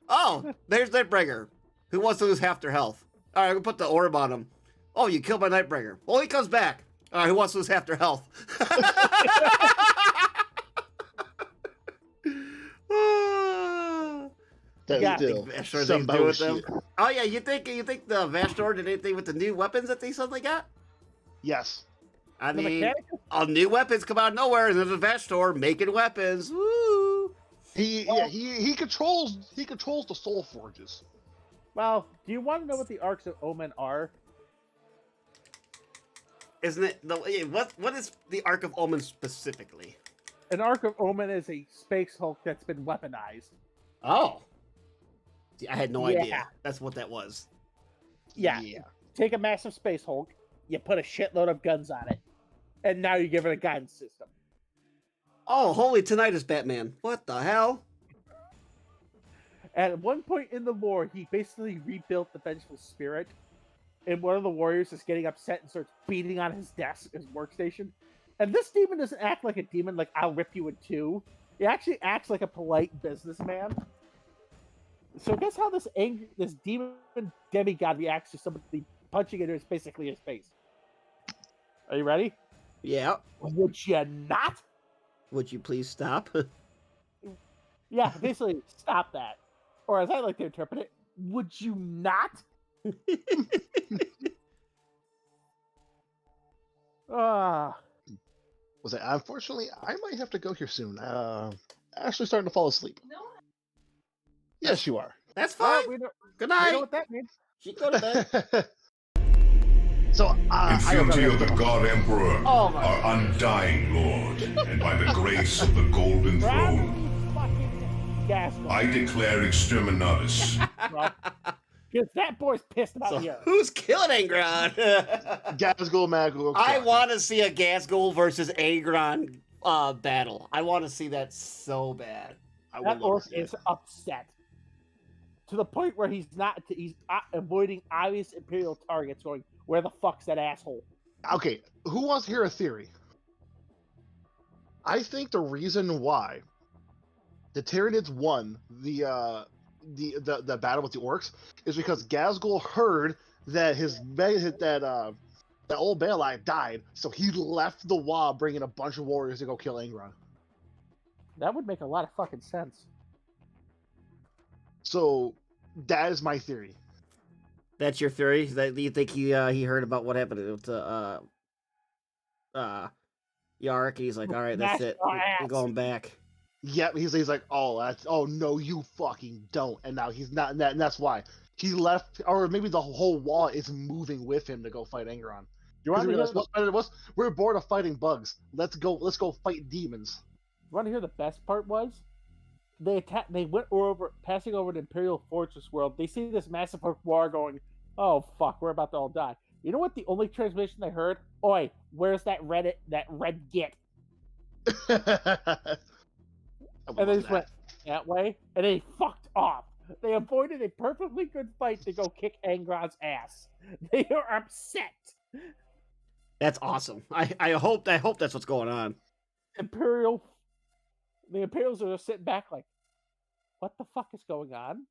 Oh, there's Nightbringer. Who wants to lose half their health? All right, we'll put the orb on him. Oh, you killed my Nightbringer. Well, he comes back. All right, who wants to lose half their health? That's Yeah. still Vashtor some things to do with them. bullshit. Oh yeah, you think the Vashtor did anything with the new weapons that they suddenly got? Yes. I The mean, mechanic? all new weapons come out of nowhere, and there's a Vashtor making weapons. Woo! He controls the soul forges. Well, do you want to know what the Arcs of Omen are? Isn't it what is the Ark of Omen specifically? An Arc of Omen is a Space Hulk that's been weaponized. Oh, see, I had no Yeah. idea. That's what that was. Yeah. Take a massive Space Hulk, you put a shitload of guns on it, and now you give it a guidance system. Oh, holy tinnitus, Batman! What the hell? At one point in the lore, he basically rebuilt the Vengeful Spirit, and one of the warriors is getting upset and starts beating on his desk, his workstation. And this demon doesn't act like a demon, like I'll rip you in two. He actually acts like a polite businessman. So guess how this demon demigod reacts to somebody punching into basically his face. Are you ready? Yeah. Would you not? Would you please stop? Yeah, basically, stop that. Or as I like to interpret it, would you not? Ah, Was it? Unfortunately, I might have to go here soon. Ashley's starting to fall asleep. No. Yes, you are. That's well, fine. we Good know night. what that means. She go to bed. So, In fealty of the God Emperor, Oh my our undying Lord, and by the grace of the Golden Throne, Fucking gas. I declare exterminatus. Because that boy's pissed about So you. who's killing Angron? Gasgul Magul. I want to see a Gasgul versus Angron battle. I want to see that so bad. I That would love orc to see it. is upset to the point where he's avoiding obvious Imperial targets, going, "Where the fuck's that asshole?" Okay, who wants to hear a theory? I think the reason why the Tyranids won the battle with the orcs is because Gasgul heard that that old Baelai died, so he left the Wa bringing a bunch of warriors to go kill Angron. That would make a lot of fucking sense. So that is my theory. That's your theory? That you think he heard about what happened to Yarrick? He's like, all right, that's That's it. our We're ass." going back. Yep, he's like, oh no, you fucking don't, and now he's not, and that's why he left, or maybe the whole wall is moving with him to go fight Angron. You want to hear the, We're bored of fighting bugs. Let's go fight demons. you want to hear the best part was? They went over, passing over the Imperial Fortress world. They see this massive war going, oh fuck, we're about to all die. You know what? The only transmission they heard, oi, where's that red git? And they just went that way, and they fucked off. They avoided a perfectly good fight to go kick Angron's ass. They are upset. That's awesome. I hope that's what's going on. The Imperials are just sitting back like, what the fuck is going on?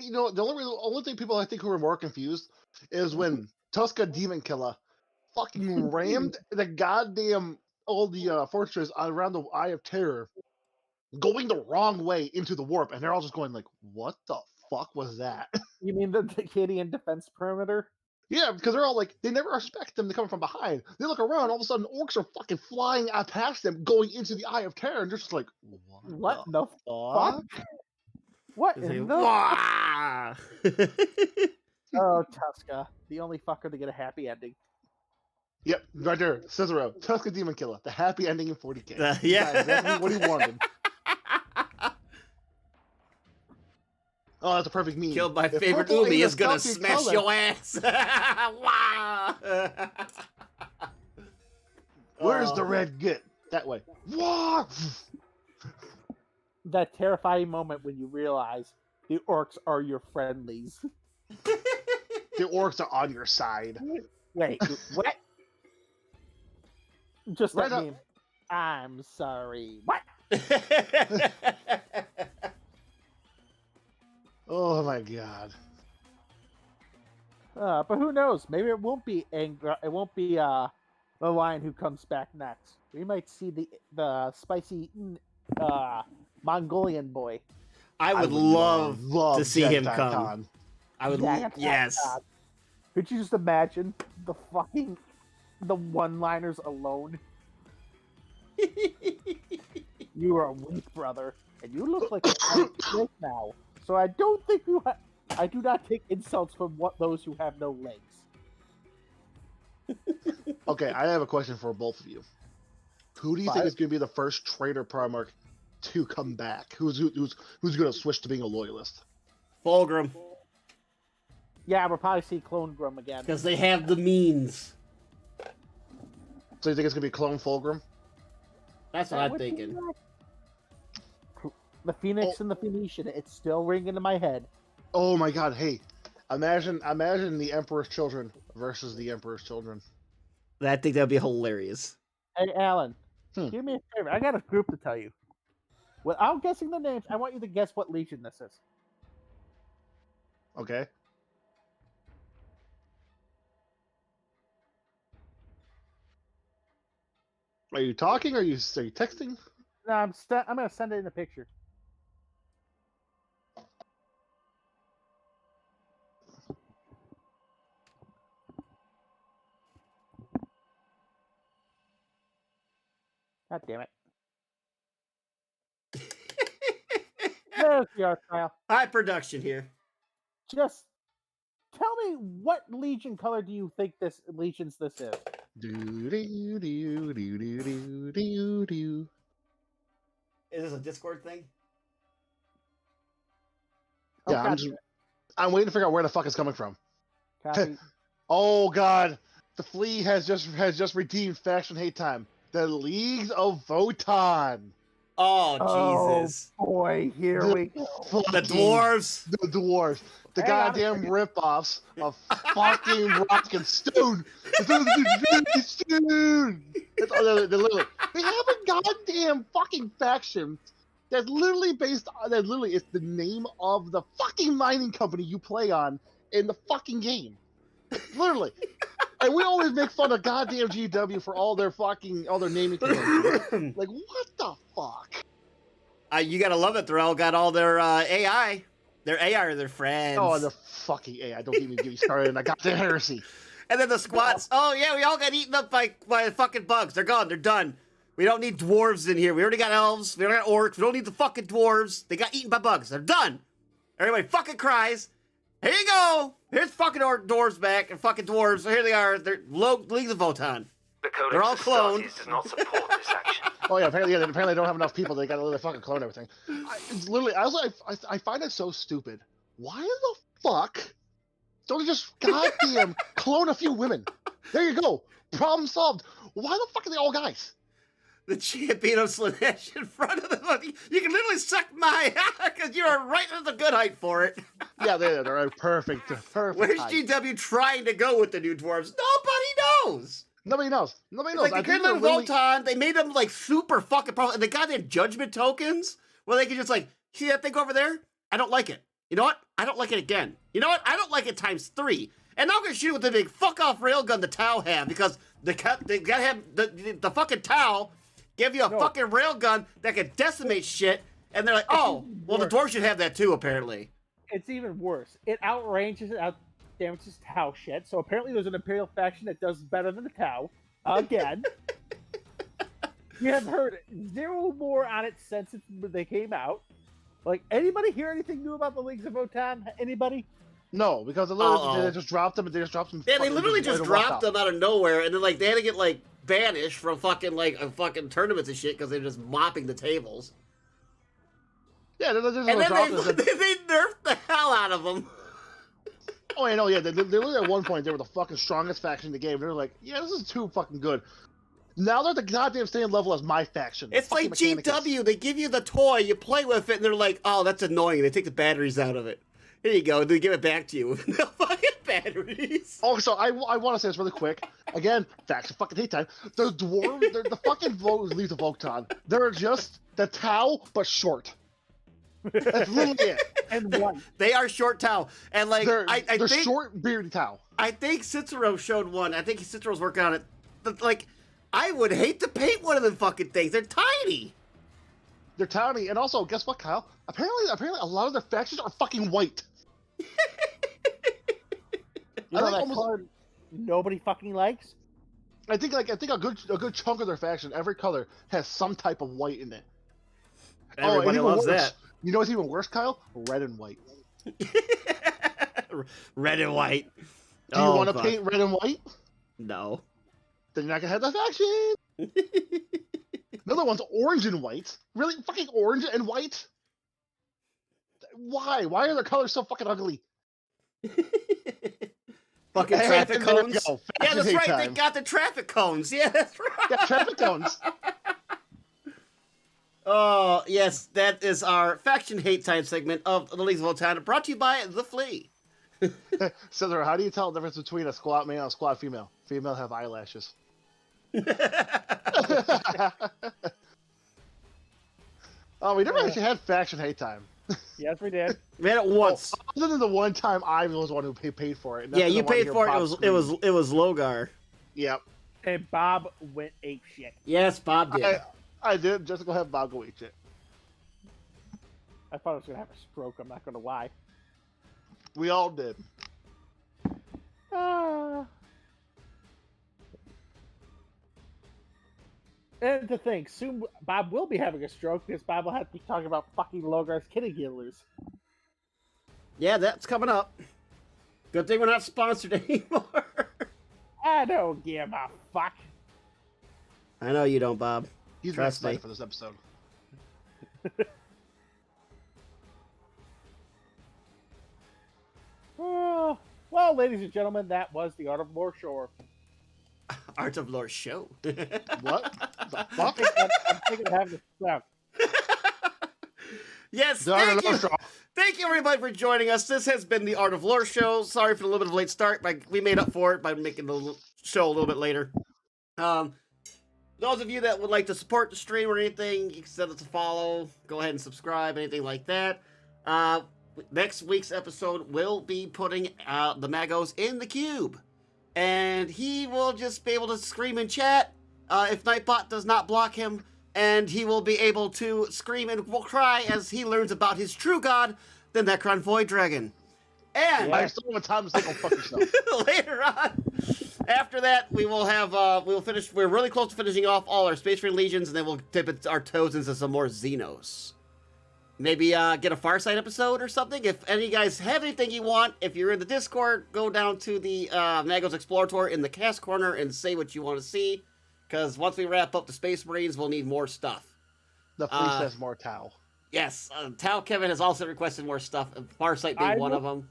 You know, the only thing people I think who are more confused is when Tuska Demon Killer fucking rammed the goddamn fortress around the Eye of Terror, going the wrong way into the warp, and they're all just going like, "What the fuck was that?" You mean the Acadian defense perimeter? Yeah, because they're all like, they never expect them to come from behind. They look around, all of a sudden, orcs are fucking flying out past them, going into the Eye of Terror, and they're just like, What the fuck? fuck? What He's in like, the... "Wah!" Oh, Tuska, the only fucker to get a happy ending. Yep, right there, Cicero, Tuska Demon Killer, the happy ending in 40K. He Yeah. got exactly what he wanted. Oh, that's a perfect meme. Killed my If favorite purple ain't Umi a is gonna stealthy smash color- your ass. Wow. Where's Oh. the red git? That way. What? That terrifying moment when you realize the orcs are your friendlies. The orcs are on your side. Wait, what? Just Right that up. meme. I'm sorry. What? Oh my god. But who knows? Maybe it won't be It won't be the lion who comes back next. We might see the spicy Mongolian boy. I would love to see him Jack come. Khan. I would. Yeah, Yes. God. Could you just imagine the one-liners alone? You are a weak brother, and you look like a snake now. So I don't think I do not take insults from those who have no legs. Okay, I have a question for both of you. Who do you think is going to be the first traitor Primarch to come back? Who's going to switch to being a loyalist? Fulgrim, Yeah, we'll probably see Clone Grum again. because they have the means. So you think it's going to be Clone Fulgrim? That's what That I'm would be thinking. nice. The Phoenix and the Phoenician. It's still ringing in my head. Oh my God! Hey, imagine the Emperor's children versus the Emperor's children. I think that would be hilarious. Hey, Alan, Hmm. do me a favor. I got a group to tell you. Without guessing the names, I want you to guess what Legion this is. Okay. Are you talking? Or are you texting? No, I'm gonna send it in a picture. God damn it. There's the art file. High production here. Just tell me what Legion color do you think this is? Do. Is this a Discord thing? Yeah, God, I'm waiting to figure out where the fuck it's coming from. copy. Oh God, the Flea has just redeemed faction hate time. The Leagues of Votan. Oh, Jesus. Boy, here we go. The Fucking- dwarves. The dwarves. The Hang on a goddamn second. ripoffs of fucking Rock and Stone. Stone. They're literally, they have a goddamn fucking faction that's literally it's the name of the fucking mining company you play on in the fucking game. Literally. And we always make fun of goddamn GW for all their naming conventions. Like, what the fuck? You gotta love it. They're all got all their AI. Their AI are their friends. Oh, the fucking AI. Don't even get me started on that goddamn heresy. And then the squats. Oh yeah, we all got eaten up by fucking bugs. They're gone. They're done. We don't need dwarves in here. We already got elves. We already got orcs. We don't need the fucking dwarves. They got eaten by bugs. They're done. Everybody fucking cries. Here you go. Here's fucking dwarves back and fucking dwarves. So here they are. They're League of Votan. The Codex They're all Astartes cloned. does not support this action. Oh yeah, apparently they don't have enough people. They got to literally fucking clone everything. It's literally. I find it so stupid. Why the fuck don't they just goddamn clone a few women? There you go. Problem solved. Why the fuck are they all guys? The champion of Slanesh in front of the. You can literally suck my because you're right at the good height for it. Yeah, they're perfect. Perfect. Where's height. GW trying to go with the new dwarves? Nobody knows. Nobody knows. Nobody It's knows. like the I think Grid they're Little really- Votan, they made them like super fucking powerful. And they got their judgment tokens where they can just like, see that thing over there? I don't like it. You know what? I don't like it again. You know what? I don't like it times 3. And I'm gonna shoot it with the big fuck off railgun the Tau have because they gotta have the fucking Tau give you a No. fucking railgun that can decimate shit. And they're like, oh, well, the dwarves should have that too, apparently. It's even worse. It outranges it, outdamages Tau shit. So apparently there's an Imperial faction that does better than the Tau. Again. You have heard zero more on it since they came out. Like, anybody hear anything new about the Leagues of Votan? Anybody? No, because they just dropped them. They just dropped them. Yeah, they fucking- literally just walked dropped out. them out of nowhere, and then like they had to get like banished from fucking fucking tournaments and shit because they're just mopping the tables. Yeah, they just And then dropped they, them. they nerfed the hell out of them. Oh, I know. Yeah, they literally at one point they were the fucking strongest faction in the game. They were like, yeah, this is too fucking good. Now they're the goddamn same level as my faction. It's like Fucking Mechanicus. GW. They give you the toy, you play with it, and they're like, "Oh, that's annoying." They take the batteries out of it. Here you go. They give it back to you with no fucking batteries. Oh, so I want to say this really quick. Again, faction fucking hate time. The dwarves, they're the fucking Leaves of Votan. They're just the Tau, but short. That's literally it. And one. They are short Tau, and like They're I think short bearded Tau. I think Cicero showed one. I think Cicero's working on it. But, like, I would hate to paint one of them fucking things. They're tiny. They're towny, and also, guess what, Kyle? Apparently, a lot of their factions are fucking white. You I know think that almost- color nobody fucking likes? I think a good chunk of their faction, every color has some type of white in it. and Everybody even loves worse, You know what's even worse, Kyle? Red and white. that. Red and white. Do you Oh, want to fuck. paint red and white? No. Then you're not gonna have the faction. Another one's orange and white. Really, fucking orange and white? Why? Why are their colors so fucking ugly? Fucking And traffic there we cones. go. Yeah, Faction that's hate right. They time. got the traffic cones. Yeah, that's right. Yeah, traffic cones. Oh, yes, that is our faction hate time segment of the Leagues of Old Town, brought to you by The Flea. Cesar, how do you tell the difference between a squat male and a squat female? Female have eyelashes. Oh, we never actually had faction hate time. Yes, we did. We had it once. Other than the one time I was the one who paid for it. and that's Yeah, when you I wanted to paid hear for it. Bob It was Logar. Yep. And Bob went ape shit. Yes, Bob did. I did just to go have Bob go eat shit. I thought I was gonna have a stroke. I'm not gonna lie. We all did. And to think, soon Bob will be having a stroke because Bob will have to be talking about fucking Logar's kitty killers. Yeah, that's coming up. Good thing we're not sponsored anymore. I don't give a fuck. I know you don't, Bob. He's Trust excited me. for this episode. Well, ladies and gentlemen, that was the Art of Lore Show. Art of Lore show. What the fuck? I'm thinking of having a stroke. Yes, The Art of thank you. Lore Show. Thank you, everybody, for joining us. This has been the Art of Lore show. Sorry for the little bit of a late start, but we made up for it by making the show a little bit later. Those of you that would like to support the stream or anything, you can send us a follow. Go ahead and subscribe, anything like that. Next week's episode will be putting the Magos in the cube. And he will just be able to scream and chat if Nightbot does not block him. And he will be able to scream and will cry as he learns about his true god, the Necron Void Dragon. And I still don't have time to say go fuck yourself. later on, after that, we will have we'll finish. We're really close to finishing off all our Space Marine Legions, and then we'll dip our toes into some more Xenos. Maybe get a Farsight episode or something. If any of you guys have anything you want, if you're in the Discord, go down to the Magos Explorator in the cast corner and say what you want to see. Because once we wrap up the Space Marines, we'll need more stuff. The fleece has more towel. Yes, Tau Kevin has also requested more stuff, Farsight being one of them.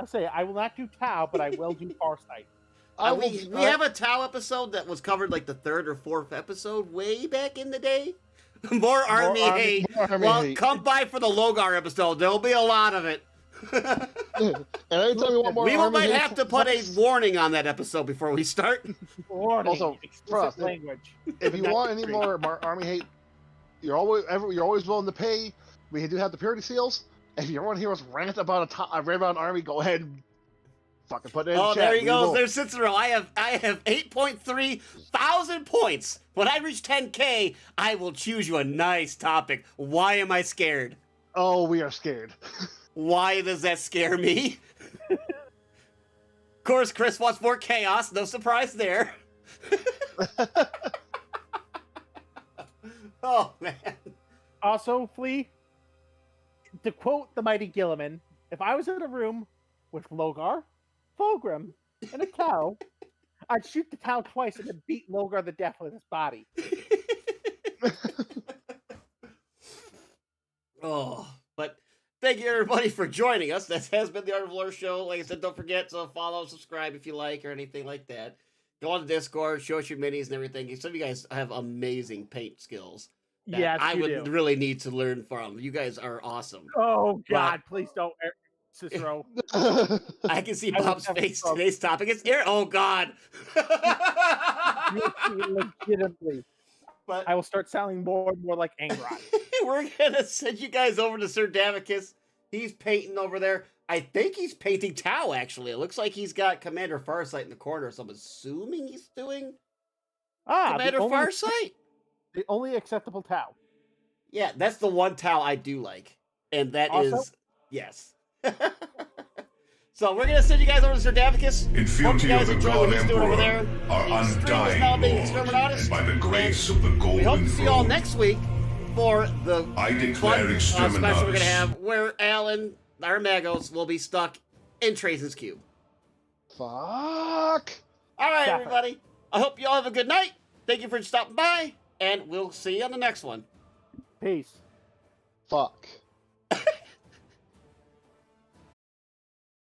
I say I will not do Tau, but I will do Farsight. We have a Tau episode that was covered like the third or fourth episode way back in the day. More army hate. more army Well, hate. come by for the Logar episode. There'll be a lot of it. And anytime you want more We army might hate, have to put a warning on that episode before we start. Warning, Also, explicit trust, language. if you want any more army hate, you're always willing to pay. We do have the purity seals. If you want to hear us rant about a rant about an army, go ahead and fucking put it in Oh, the chat. there he We goes. will. There's Cicero. I have 8.3 thousand points. When I reach 10K, I will choose you a nice topic. Why am I scared? Oh, we are scared. Why does that scare me? Of course, Chris wants more chaos. No surprise there. Oh, man. Also, Flea, to quote the mighty Gilliman, if I was in a room with Logar, Fulgrim, and a cow, I'd shoot the cow twice and then beat Logar to death with his body. Oh, but thank you, everybody, for joining us. That has been the Art of Lore show. Like I said, don't forget to follow, subscribe if you like, or anything like that. Go on the Discord, show us your minis and everything. Some of you guys have amazing paint skills. that Yes, I you would do. really need to learn from. You guys are awesome. Oh, God, please don't, Cicero. I can see I would Bob's have a face. stroke. Today's topic is air. Oh, God. Legitimately. But I will start sounding more and more like Angron. we're going to send you guys over to Sir Davicus. He's painting over there. I think he's painting Tau, actually. It looks like he's got Commander Farsight in the corner, so I'm assuming he's doing Commander the Farsight. only acceptable Tau. Yeah, that's the one Tau I do like, and that is Also? yes. So we're gonna send you guys over to Sardavicus. Hope you Infinity guys of the enjoy what God he's doing over Emperor, there. our The stream is now undying being Lord, Exterminatus, and by the grace and of the Golden we hope to see you all Throne, next week for the I declare fun special we're gonna Exterminatus. have where Alan, our Magos, will be stuck in Trazen's cube. Fuck. All right, Definitely. everybody. I hope you all have a good night. Thank you for stopping by, and we'll see you on the next one. Peace. Fuck.